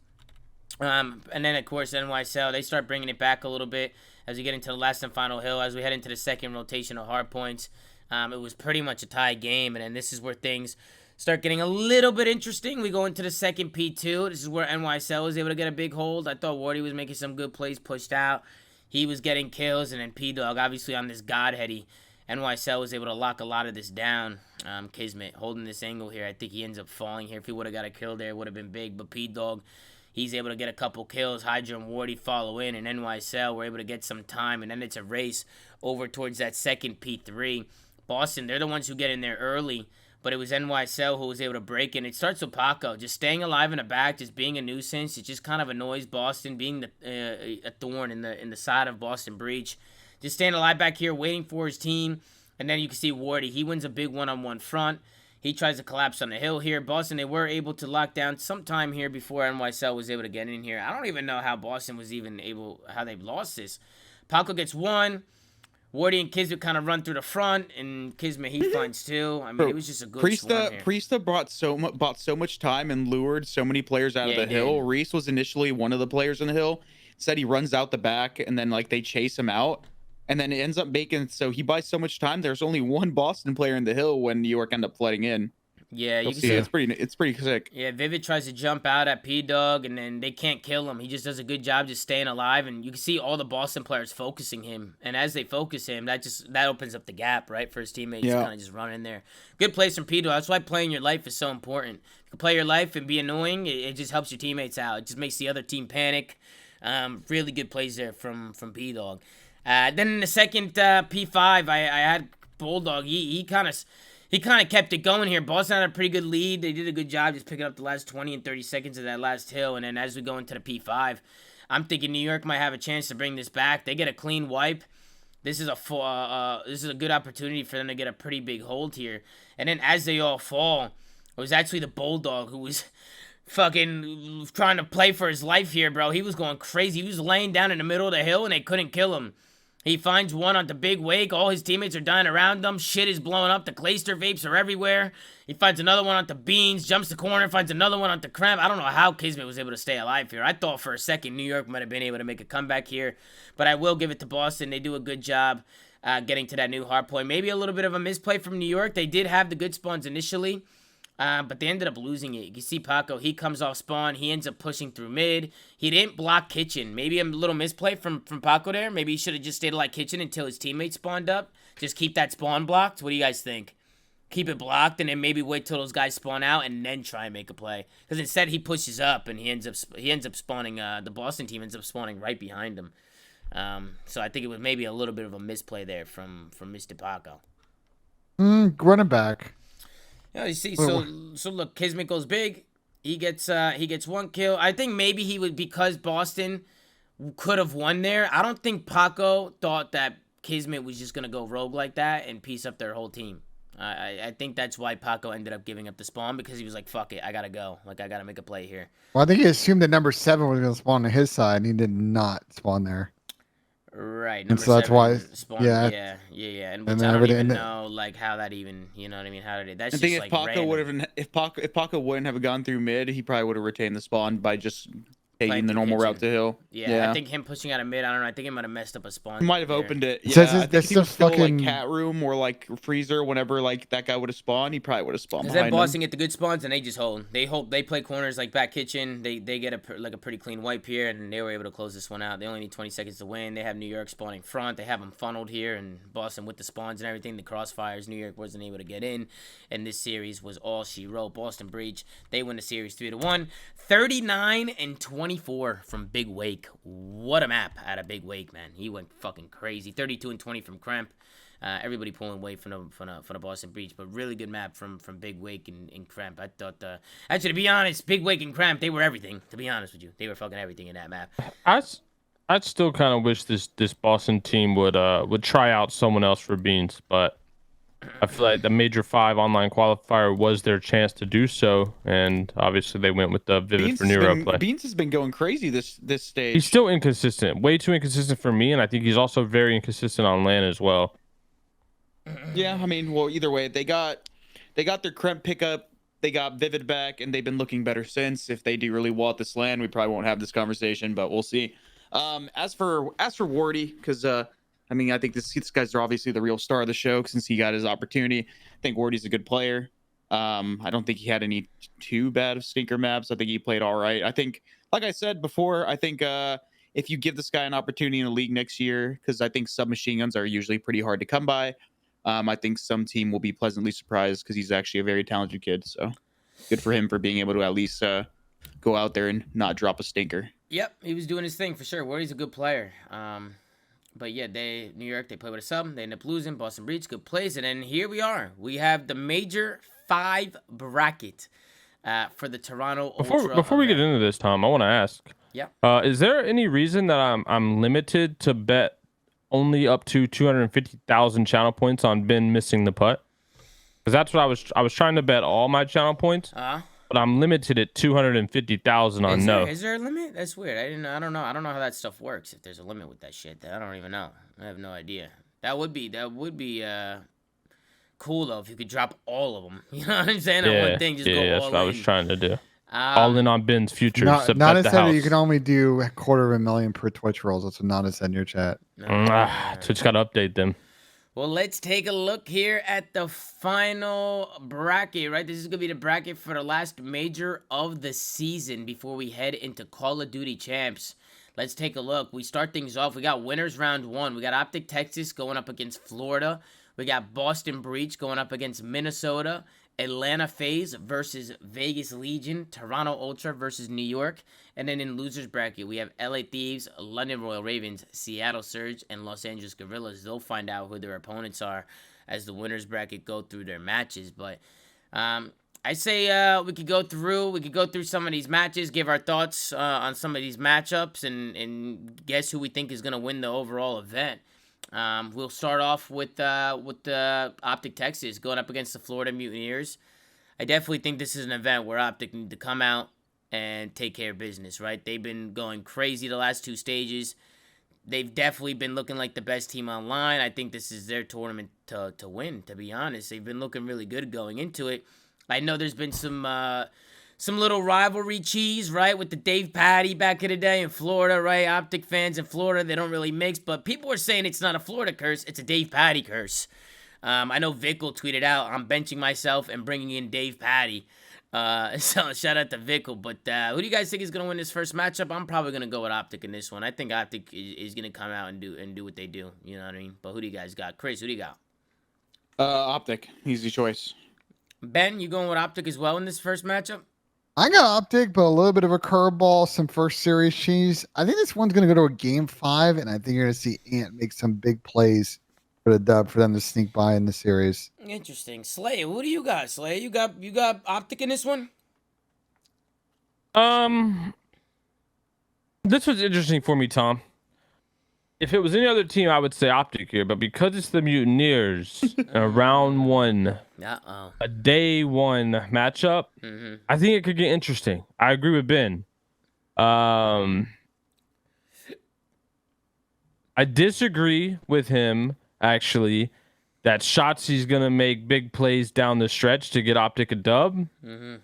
And then, of course, NYSL, they start bringing it back a little bit as we get into the last and final hill. As we head into the second rotation of hard points, it was pretty much a tie game. And then this is where things start getting a little bit interesting. We go into the second P2. This is where NYSL was able to get a big hold. I thought Wardy was making some good plays, pushed out. He was getting kills. And then P-Dog, obviously on this Godheady, NYSL was able to lock a lot of this down. Kismet holding this angle here. I think he ends up falling here. If he would have got a kill there, it would have been big. But P-Dog, he's able to get a couple kills. Hydra and Wardy follow in, and NYSL were able to get some time, and then it's a race over towards that second P3. Boston, they're the ones who get in there early, but it was NYSL who was able to break in. It starts with Paco, just staying alive in the back, just being a nuisance. It just kind of annoys Boston, being a thorn in the side of Boston Breach. Just staying alive back here, waiting for his team, and then you can see Wardy. He wins a big one-on-one front. He tries to collapse on the hill here. Boston, they were able to lock down some time here before NYSL was able to get in here. I don't even know how Boston was even able, how they lost this. Paco gets one. Wardy and Kismet kind of run through the front, and Kismet, he finds two. I mean, it was just a good swarm here. Priesta bought so much time and lured so many players out of the hill. Reese was initially one of the players on the hill. Said he runs out the back, and then they chase him out. And then it ends up making so he buys so much time. There's only one Boston player in the hill when New York end up flooding in. Yeah, you can see it's pretty sick. Yeah, Vivid tries to jump out at P-Dog, and then they can't kill him. He just does a good job just staying alive, and you can see all the Boston players focusing him. And as they focus him, that opens up the gap, right, for his teammates to kind of just run in there. Good plays from P-Dog. That's why playing your life is so important. If you can play your life and be annoying, it just helps your teammates out. It just makes the other team panic. Really good plays there from P-Dog. Then in the second P5, I had Bulldog. He kind of kept it going here. Boston had a pretty good lead. They did a good job just picking up the last 20 and 30 seconds of that last hill. And then as we go into the P5, I'm thinking New York might have a chance to bring this back. They get a clean wipe. This is a good opportunity for them to get a pretty big hold here. And then as they all fall, it was actually the Bulldog who was fucking trying to play for his life here, bro. He was going crazy. He was laying down in the middle of the hill, and they couldn't kill him. He finds one on the big wake. All his teammates are dying around him. Shit is blowing up. The Clayster vapes are everywhere. He finds another one on the beans, jumps the corner, finds another one on the cramp. I don't know how Kismet was able to stay alive here. I thought for a second New York might have been able to make a comeback here, but I will give it to Boston. They do a good job getting to that new hard point. Maybe a little bit of a misplay from New York. They did have the good spawns initially, but they ended up losing it. You can see Paco, he comes off spawn. He ends up pushing through mid. He didn't block Kitchen. Maybe a little misplay from Paco there. Maybe he should have just stayed like Kitchen until his teammates spawned up. Just keep that spawn blocked. What do you guys think? Keep it blocked and then maybe wait till those guys spawn out and then try and make a play. Because instead he pushes up and he ends up spawning. The Boston team ends up spawning right behind him. So I think it was maybe a little bit of a misplay there from Mr. Paco. Running back. Yeah, you see, so look, Kismet goes big. He gets one kill. I think maybe he would, because Boston could have won there. I don't think Paco thought that Kismet was just gonna go rogue like that and piece up their whole team. I think that's why Paco ended up giving up the spawn, because he was like, fuck it, I gotta go. Like, I gotta make a play here. Well, I think he assumed that number 7 was gonna spawn on his side, and he did not spawn there. Right, and so that's why, spawned, yeah, and which I don't even know, like, how that even, you know what I mean? How did it? That's just like random. If Paco wouldn't have gone through mid, he probably would have retained the spawn by just taking the normal route to hill. Yeah, I think him pushing out of mid, I don't know. I think it might have messed up a spawn. He might have there. opened it. It Yeah, says I think this if he was is still fucking- like cat room or like freezer, whenever like that guy would have spawned, he probably would have spawned Because they're behind bossing him. at the good spawns and they just hold. They play corners like back kitchen. They get a pretty clean wipe here, and they were able to close this one out. They only need 20 seconds to win. They have New York spawning front. They have them funneled here, and Boston with the spawns and everything. The crossfires, New York wasn't able to get in, and this series was all she wrote. Boston Breach, they win the series 3-1. 39-24 from Big Wake. What a map out of Big Wake, man. He went fucking crazy. 32-20 from Cramp. Everybody pulling weight from the Boston Breach, but really good map from Big Wake and Cramp. I thought, actually, to be honest, Big Wake and Cramp, they were everything. To be honest with you, they were fucking everything in that map. I'd still kind of wish this Boston team would try out someone else for Beans, but I feel like the Major 5 online qualifier was their chance to do so, and obviously they went with the Vivid for Nero play. Beans has been going crazy this stage. He's still inconsistent, way too inconsistent for me, and I think he's also very inconsistent on LAN as well. Yeah, I mean, well, either way, they got their Kremp pickup, they got Vivid back, and they've been looking better since. If they do really well at this LAN, we probably won't have this conversation, but we'll see. As for Wardy, because I mean, I think these guys are obviously the real star of the show since he got his opportunity. I think Wardy's a good player. I don't think he had any too bad of stinker maps. I think he played all right. I think, like I said before, I think if you give this guy an opportunity in the league next year, because I think submachine guns are usually pretty hard to come by, I think some team will be pleasantly surprised because he's actually a very talented kid. So good for him for being able to at least go out there and not drop a stinker. Yep, he was doing his thing for sure. Wardy's a good player. But yeah, New York, they play with a sub. They end up losing. Boston Breach, good plays. And then here we are. We have the Major 5 bracket for the Toronto Ultra Before we get event. into this, Tom, I want to ask. Yeah. Is there any reason that I'm limited to bet only up to 250,000 channel points on Ben missing the putt? Because that's what I was trying to bet all my channel points. But I'm limited at 250,000 on no. Is there a limit? That's weird. I don't know how that stuff works. If there's a limit with that shit, I don't even know. I have no idea. That would be cool though if you could drop all of them. You know what I'm saying? Yeah, One thing, just go that's all what in. I was trying to do. All in on Ben's future. Not bet not the said that you house. can only do $250,000 per Twitch rolls. That's what Nana said in your chat. Twitch got to update them. Well, let's take a look here at the final bracket, right? This is going to be the bracket for the last major of the season before we head into Call of Duty Champs. Let's take a look. We start things off. We got winners round 1. We got Optic Texas going up against Florida. We got Boston Breach going up against Minnesota. Atlanta FaZe versus Vegas Legion. Toronto Ultra versus New York. And then in losers bracket, we have LA Thieves, London Royal Ravens, Seattle Surge, and Los Angeles Guerrillas. They'll find out who their opponents are as the winners bracket go through their matches. But I say we could go through some of these matches, give our thoughts on some of these matchups, and guess who we think is going to win the overall event. We'll start off with the Optic Texas going up against the Florida Mutineers. I definitely think this is an event where Optic need to come out and take care of business, right? They've been going crazy the last 2 stages. They've definitely been looking like the best team online. I think this is their tournament to win, to be honest. They've been looking really good going into it. I know there's been some little rivalry cheese, right, with the Dave Patty back in the day in Florida, right? Optic fans in Florida, they don't really mix, but people are saying it's not a Florida curse, it's a Dave Patty curse. I know Vickle tweeted out, I'm benching myself and bringing in Dave Patty. So shout out to Vickle. But who do you guys think is going to win this first matchup? I'm probably going to go with Optic in this one. I think Optic is going to come out and do what they do. You know what I mean? But who do you guys got? Chris, who do you got? Optic. Easy choice. Ben, you going with Optic as well in this first matchup? I got Optic, but a little bit of a curveball, some first series cheese. I think this one's going to go to a game 5, and I think you're going to see Ant make some big plays for the dub for them to sneak by in the series. Interesting. Slay, who do you got? Slay, you got Optic in this one? This was interesting for me, Tom. If it was any other team, I would say Optic here, but because it's the Mutineers, a round 1, a day 1 matchup, I think it could get interesting. I agree with Ben. I disagree with him, actually, that Shotzi's going to make big plays down the stretch to get Optic a dub. I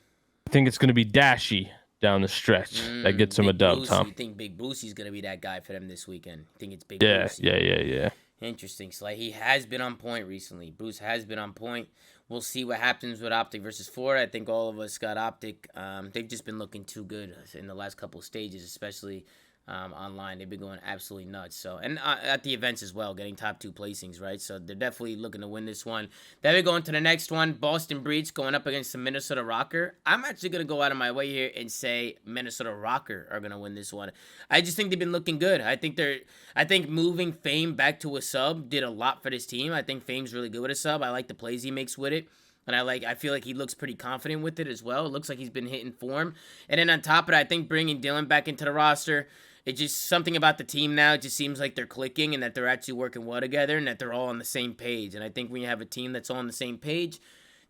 think it's going to be Dashy down the stretch that gets them a Big dub, Boosie. Tom. You think Big Boosie's gonna be that guy for them this weekend? You think it's Big Yeah, Boosie? yeah. Interesting. So, like, he has been on point recently. Bruce has been on point. We'll see what happens with Optic versus Florida. I think all of us got Optic. They've just been looking too good in the last couple of stages, especially online. They've been going absolutely nuts. So, and at the events as well, getting top 2 placings, right? So they're definitely looking to win this one. Then we go into the next one. Boston Breach going up against the Minnesota Rokkr. I'm actually going to go out of my way here and say Minnesota Rokkr are going to win this one. I just think they've been looking good. I think moving Fame back to a sub did a lot for this team. I think Fame's really good with a sub. I like the plays he makes with it. And I feel like he looks pretty confident with it as well. It looks like he's been hitting form. And then on top of it, I think bringing Dylan back into the roster, it's just something about the team now. It just seems like they're clicking and that they're actually working well together and that they're all on the same page. And I think when you have a team that's all on the same page,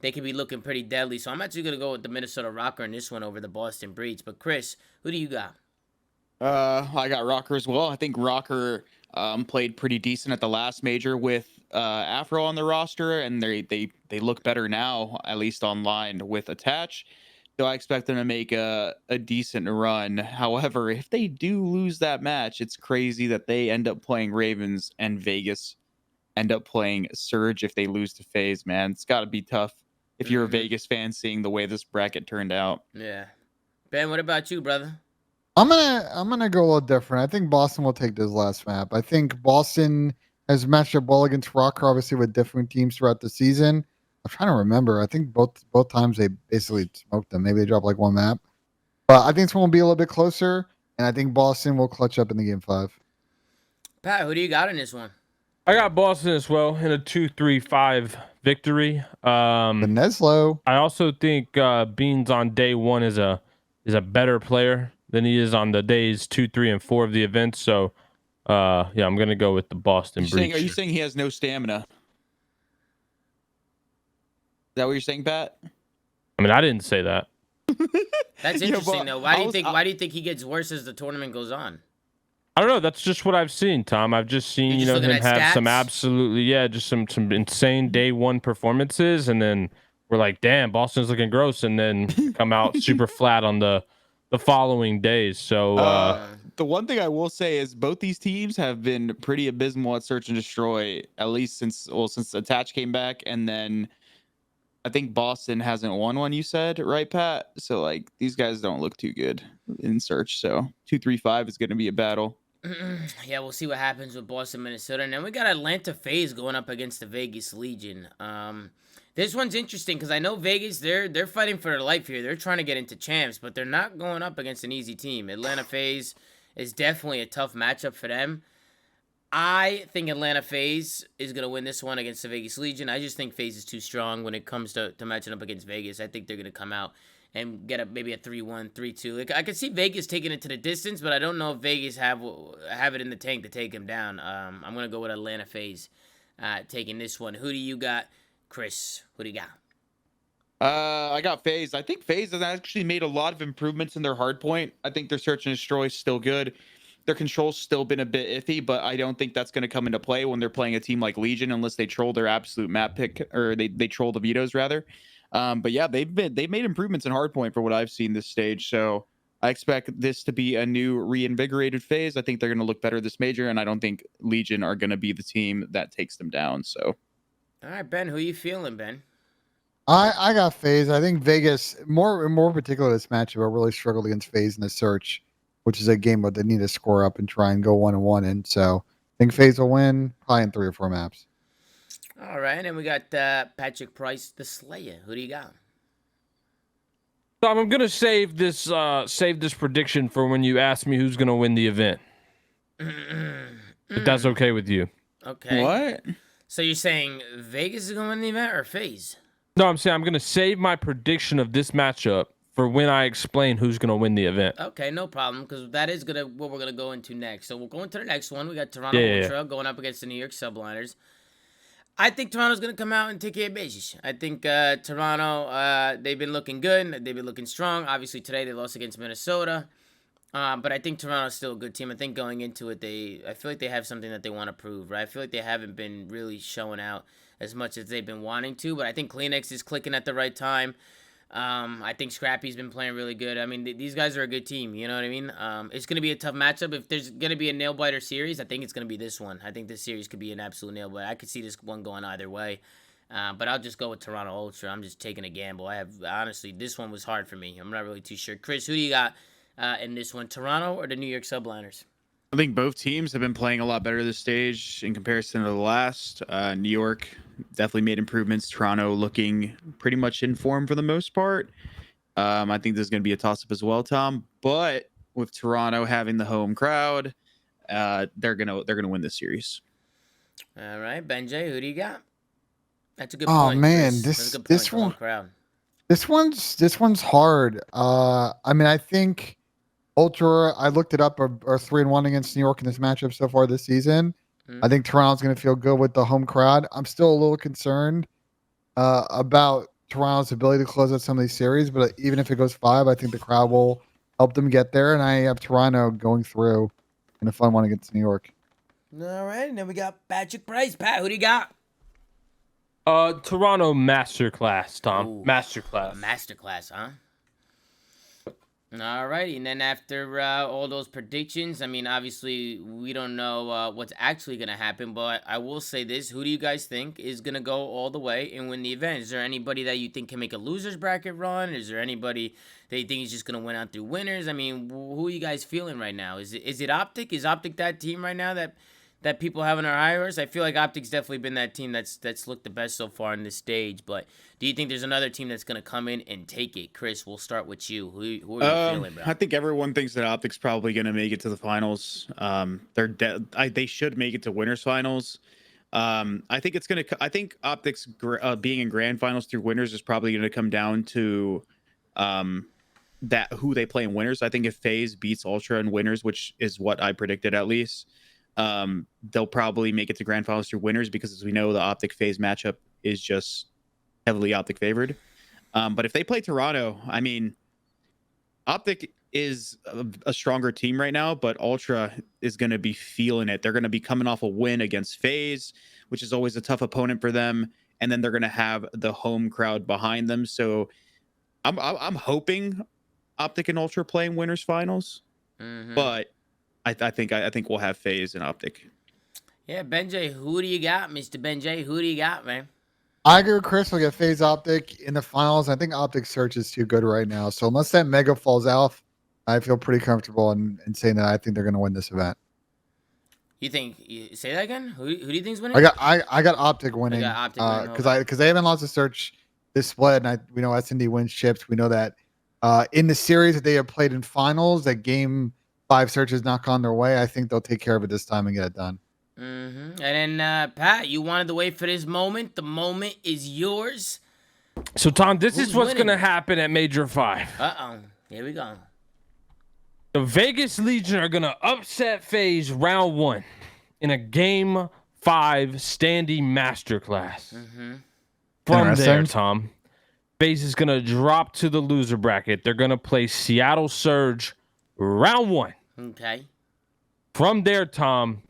they can be looking pretty deadly. So I'm actually going to go with the Minnesota Rokkr in this one over the Boston Breach. But Chris, who do you got? I got Rokkr as well. I think Rokkr played pretty decent at the last major with Afro on the roster, and they look better now, at least online with Attach. So I expect them to make a decent run. However, if they do lose that match, it's crazy that they end up playing Ravens and Vegas end up playing Surge if they lose to FaZe, man. It's got to be tough if you're a Vegas fan seeing the way this bracket turned out. Yeah. Ben, what about you, brother? I'm gonna go a little different. I think Boston will take this last map. I think Boston has matched up well against Rokkr, obviously with different teams throughout the season. I'm trying to remember. I think both times they basically smoked them. Maybe they dropped like one map, but I think this one will be a little bit closer, and I think Boston will clutch up in the game 5. Pat, who do you got in this one? I got Boston as well in a 2-3-5 victory. Neslo. I also think Beans on day 1 is a better player than he is on the days 2, 3, and 4 of the event. So, yeah, I'm gonna go with the Boston Breach. Are you saying he has no stamina? Is that what you're saying, Pat? I mean, I didn't say that. That's interesting, though. Why do you think he gets worse as the tournament goes on? I don't know. That's just what I've seen, Tom. I've just seen, You're just him looking at have some stats? absolutely, just some insane day 1 performances, and then we're like, damn, Boston's looking gross, and then come out super flat on the following days. So the one thing I will say is both these teams have been pretty abysmal at search and destroy, at least since Attach came back, and then I think Boston hasn't won one, you said, right, Pat? So like these guys don't look too good in search. So 2-3-5 is going to be a battle. Yeah, we'll see what happens with Boston, Minnesota. And then we got Atlanta FaZe going up against the Vegas Legion. This one's interesting because I know Vegas, they're fighting for their life here. They're trying to get into champs, but they're not going up against an easy team. Atlanta FaZe is definitely a tough matchup for them. I think Atlanta FaZe is going to win this one against the Vegas Legion. I just think FaZe is too strong when it comes to matching up against Vegas. I think they're going to come out and get maybe a 3-1, 3-2. Like, I could see Vegas taking it to the distance, but I don't know if Vegas have it in the tank to take him down. I'm going to go with Atlanta FaZe taking this one. Who do you got, Chris? Who do you got? I got FaZe. I think FaZe has actually made a lot of improvements in their hardpoint. I think their search and destroy is still good. Their control's still been a bit iffy, but I don't think that's going to come into play when they're playing a team like Legion, unless they troll their absolute map pick, or they troll the vetoes rather. But yeah, they've made improvements in hardpoint for what I've seen this stage. So I expect this to be a new reinvigorated FaZe. I think they're going to look better this major, and I don't think Legion are going to be the team that takes them down. So, All right, Ben, who you feeling, Ben? I got FaZe. I think Vegas, more particular this matchup, I really struggled against FaZe in the search, which is a game where they need to score up and try and go 1-1 in. So I think FaZe will win probably in 3 or 4 maps. All right, and we got Patrick Price, the Slayer. Who do you got? Tom, I'm gonna save this prediction for when you ask me who's gonna win the event. If that's okay with you. Okay. what? So you're saying Vegas is going to win the event or FaZe? No, I'm saying I'm gonna save my prediction of this matchup for when I explain who's gonna win the event. Okay, no problem, because that is what we're gonna go into next. So we'll go into the next one. We got Toronto Ultra going up against the New York Subliners. I think Toronto's gonna come out and take care of business. I think Toronto, they've been looking good. They've been looking strong. Obviously today they lost against Minnesota, but I think Toronto's still a good team. I think going into it, I feel like they have something that they want to prove. Right? I feel like they haven't been really showing out as much as they've been wanting to, but I think Kleenex is clicking at the right time. I think Scrappy's been playing really good. I mean, these guys are a good team. You know what I mean? It's going to be a tough matchup. If there's going to be a nail-biter series, I think it's going to be this one. I think this series could be an absolute nail-biter. I could see this one going either way. But I'll just go with Toronto Ultra. I'm just taking a gamble. Honestly, this one was hard for me. I'm not really too sure. Chris, who do you got in this one, Toronto or the New York Subliners? I think both teams have been playing a lot better this stage in comparison to the last. New York definitely made improvements. Toronto looking pretty much in form for the most part. I think this is going to be a toss-up as well, Tom. But with Toronto having the home crowd, they're gonna win this series. All right, Benjay, who do you got? That's a good Oh point. man, Chris. That's a good point. this The home one crowd. this one's hard. I mean, I think Ultra, I looked it up, are 3-1 against New York in this matchup so far this season. I think Toronto's going to feel good with the home crowd. I'm still a little concerned about Toronto's ability to close out some of these series, but even if it goes 5, I think the crowd will help them get there, and I have Toronto going through in a fun one against New York. All right, and then we got Patrick Price. Pat, who do you got? Toronto masterclass, Tom. Ooh, Masterclass. Masterclass, huh? All righty, and then after all those predictions, I mean, obviously, we don't know what's actually going to happen, but I will say this. Who do you guys think is going to go all the way and win the event? Is there anybody that you think can make a loser's bracket run? Is there anybody that you think is just going to win out through winners? I mean, who are you guys feeling right now? Is it Optic? Is Optic that team right now that people have in our high horse? I feel like Optic's definitely been that team that's looked the best so far in this stage. But do you think there's another team that's going to come in and take it? Chris, we'll start with you. Who are you feeling, bro? I think everyone thinks that Optic's probably going to make it to the finals. They should make it to winners finals. I think Optic's being in grand finals through winners is probably going to come down to that who they play in winners. I think if FaZe beats Ultra in winners, which is what I predicted at least, they'll probably make it to grand finals through winners because, as we know, the Optic FaZe matchup is just heavily Optic favored. But if they play Toronto, I mean, Optic is a stronger team right now, but Ultra is going to be feeling it. They're going to be coming off a win against FaZe, which is always a tough opponent for them, and then they're going to have the home crowd behind them. So I'm hoping Optic and Ultra playing winners finals, but I think we'll have FaZe and Optic. Yeah, Benjay, who do you got, Mr. Benjay? Who do you got, man? I agree with Chris. We'll get FaZe Optic in the finals. I think Optic search is too good right now. So unless that mega falls off, I feel pretty comfortable in saying that I think they're going to win this event. You say that again? Who do you think's winning? I got Optic winning. Because they haven't lost a search this split, and we know S&D wins chips. We know that in the series that they have played in finals, that game 5 searches not gone their way. I think they'll take care of it this time and get it done. And then Pat, you wanted to wait for this moment. The moment is yours. So Tom, this is what's going to happen at Major 5. Here we go. The Vegas Legion are going to upset FaZe round 1 in a game 5 standing masterclass. From there, Tom, FaZe is going to drop to the loser bracket. They're going to play Seattle Surge round 1. Okay. From there, Tom,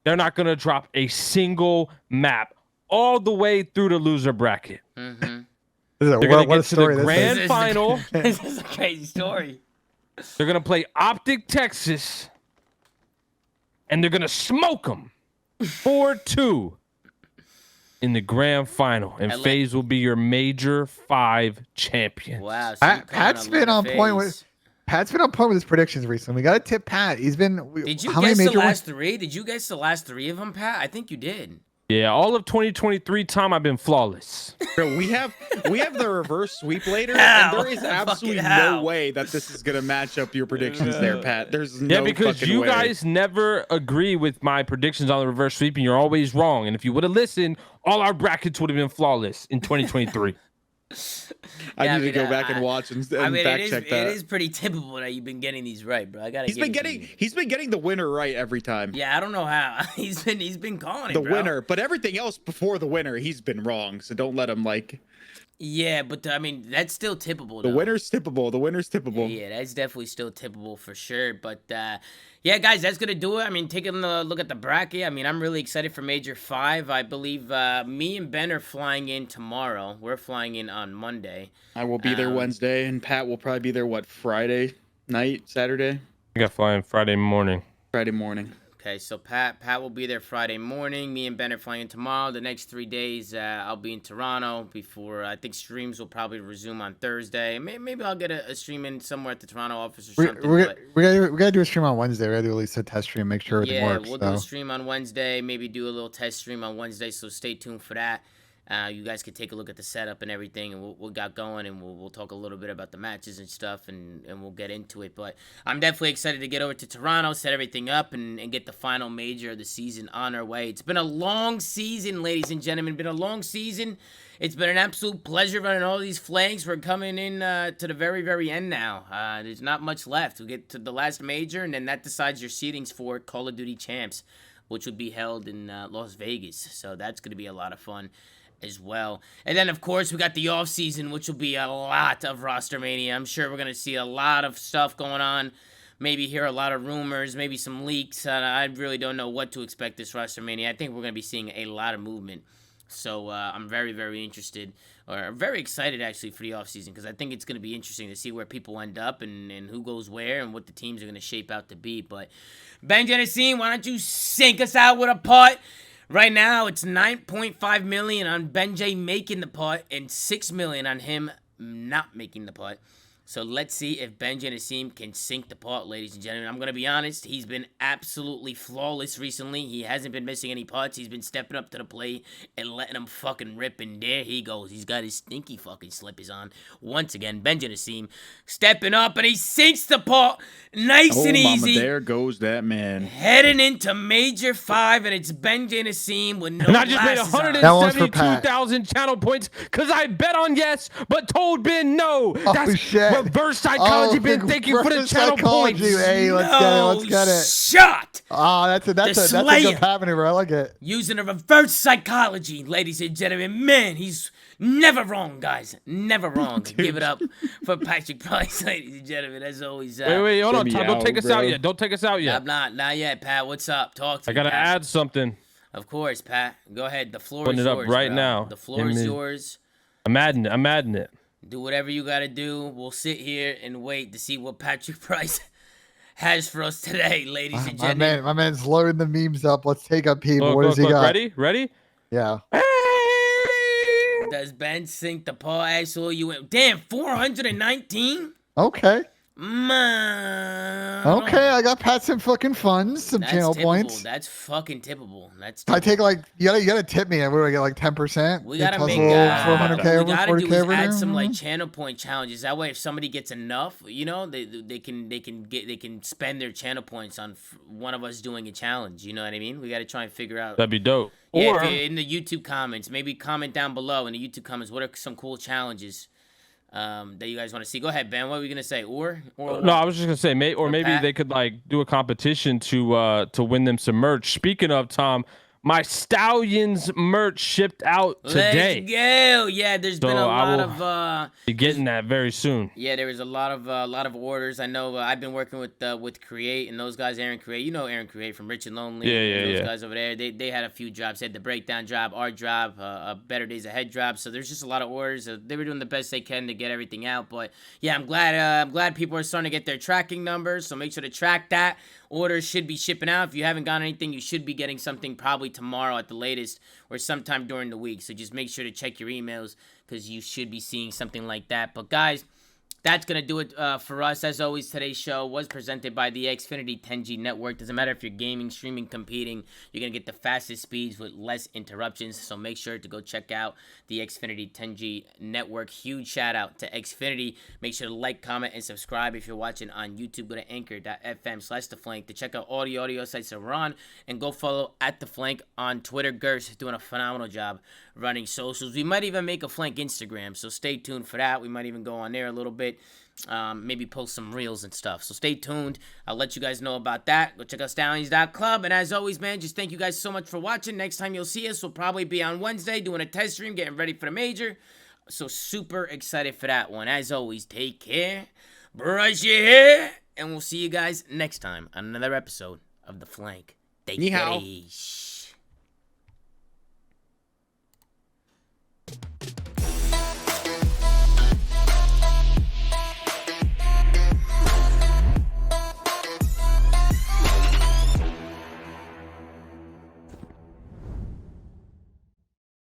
they're not going to drop a single map all the way through the loser bracket. They're going to get to the grand final. This is a crazy story. They're going to play Optic Texas, and they're going to smoke them 4-2 in the grand final. And FaZe will be your Major 5 champion. Wow. So Pat's been on point with his predictions recently. We got to tip Pat. He's been. Did you guess the last 3? Did you guess the last 3 of them, Pat? I think you did. Yeah, all of 2023, Tom, I've been flawless. Bro, we have the reverse sweep later, and there is absolutely no way that this is gonna match up your predictions there, Pat. There's no because you way. guys never agree with my predictions on the reverse sweep, and you're always wrong. And if you would have listened, all our brackets would have been flawless in 2023. I need to go back and watch and fact check that. It is pretty typical that you've been getting these right, bro. He's been getting the winner right every time. Yeah, I don't know how. He's been calling it, the winner, but everything else before the winner, he's been wrong. So don't let him Yeah, but I mean, that's still tippable. The though. winner's tippable. The winner's tippable. Yeah, that's definitely still tippable for sure. But yeah, guys, that's gonna do it. I mean, taking a look at the bracket. I mean, I'm really excited for Major 5. I believe me and Ben are flying in tomorrow. We're flying in on Monday. I will be there Wednesday, and Pat will probably be there, what, Friday night, Saturday? I got flying Friday morning. Friday morning. Okay, so Pat will be there Friday morning. Me and Ben are flying in tomorrow. The next 3 days, I'll be in Toronto before, I think streams will probably resume on Thursday. Maybe I'll get a stream in somewhere at the Toronto office or something. We gotta do a stream on Wednesday. We gotta do at least a test stream, make sure everything works. Yeah, we'll do a stream on Wednesday. Maybe do a little test stream on Wednesday, so stay tuned for that. You guys can take a look at the setup and everything, and we'll got going, and we'll talk a little bit about the matches and stuff, and we'll get into it. But I'm definitely excited to get over to Toronto, set everything up, and get the final major of the season on our way. It's been a long season, ladies and gentlemen. Been a long season. It's been an absolute pleasure running all these flags. We're coming in to the very, very end now. There's not much left. We get to the last major, and then that decides your seedings for Call of Duty Champs, which would be held in Las Vegas. So that's going to be a lot of fun as well. And then, of course, we got the off-season, which will be a lot of roster mania. I'm sure we're going to see a lot of stuff going on. Maybe hear a lot of rumors, maybe some leaks. I really don't know what to expect this roster mania. I think we're going to be seeing a lot of movement. So I'm very, very interested, or very excited, actually, for the offseason, because I think it's going to be interesting to see where people end up and who goes where and what the teams are going to shape out to be. But, Ben Genesee, why don't you sink us out with a putt? Right now, it's 9.5 million on Ben J making the putt and 6 million on him not making the putt. So let's see if Ben Genesee can sink the putt, ladies and gentlemen. I'm going to be honest, he's been absolutely flawless recently. He hasn't been missing any putts. He's been stepping up to the plate and letting them fucking rip, and there he goes. He's got his stinky fucking slippers on. Once again, Ben Genesee stepping up, and he sinks the putt nice and easy. Mama, there goes that man. Heading into Major 5, and it's Ben Genesee with no And I just made glasses on. 172,000 channel points because I bet on yes, but told Ben no. That's shit. reverse psychology, Ben. Thank you for the channel points. Hey, let's get it. Shot. Oh, that's a good happening, bro. I like it. Using a reverse psychology, ladies and gentlemen. Man, he's never wrong, guys. Never wrong. Give it up for Patrick Price, ladies and gentlemen. As always. Wait, hold on, Tom. Don't take us out yet. Don't take us out yet. I'm not yet, Pat. What's up? Talk to me. I gotta add something. Of course, Pat. Go ahead. The floor Putting is it up yours, right bro. now. The floor is yours. I'm adding it. Do whatever you gotta do. We'll sit here and wait to see what Patrick Price has for us today, ladies and gentlemen. My man's loading the memes up. Let's take up people. What does he got? Ready? Yeah. Does Ben sink the paw? Actually, you went. Damn, 419. Okay. Man. Okay, I got Pat some fucking funds, some channel points. That's fucking tippable. That's. I take you gotta tip me. What do I get, like 10%? We gotta make 400K we gotta 40K do is over add there? some like channel point challenges. That way, if somebody gets enough, you know, they can spend their channel points on one of us doing a challenge. You know what I mean? We gotta try and figure out. That'd be dope. Yeah, Or if you're in the YouTube comments, maybe comment down below in the YouTube comments. What are some cool challenges that you guys want to see? Go ahead, Ben. What were we gonna say? Or no, I was just gonna say, maybe Pat? they could like do a competition to win them some merch. Speaking of, Tom, my Stallions merch shipped out today. Let's go. Yeah, there's been a lot of be getting that very soon. Yeah, there was a lot of orders. I know I've been working with Create and those guys, Aaron Create. You know Aaron Create from Rich and Lonely. Yeah, those guys over there. They had a few drops. They had the breakdown drop, our drop, a Better Days Ahead drop. So there's just a lot of orders. They were doing the best they can to get everything out. But yeah, I'm glad people are starting to get their tracking numbers. So make sure to track that. Orders should be shipping out. If you haven't gotten anything, you should be getting something probably tomorrow at the latest or sometime during the week. So just make sure to check your emails because you should be seeing something like that. But guys, that's going to do it for us. As always, today's show was presented by the Xfinity 10G network. Doesn't matter if you're gaming, streaming, competing. You're going to get the fastest speeds with less interruptions. So make sure to go check out the Xfinity 10G network. Huge shout out to Xfinity. Make sure to like, comment, and subscribe if you're watching on YouTube. Go to anchor.fm/theflank to check out all the audio sites that we're on. And go follow at The Flank on Twitter. Gersh is doing a phenomenal job running socials. We might even make a Flank Instagram. So stay tuned for that. We might even go on there a little bit. Maybe post some reels and stuff. So stay tuned. I'll let you guys know about that. Go check out Stallions.club. And as always, man, just thank you guys so much for watching. Next time you'll see us will probably be on Wednesday doing a test stream, getting ready for the major. So super excited for that one. As always, take care, brush your hair, and we'll see you guys next time on another episode of The Flank. Take Ni hao. care.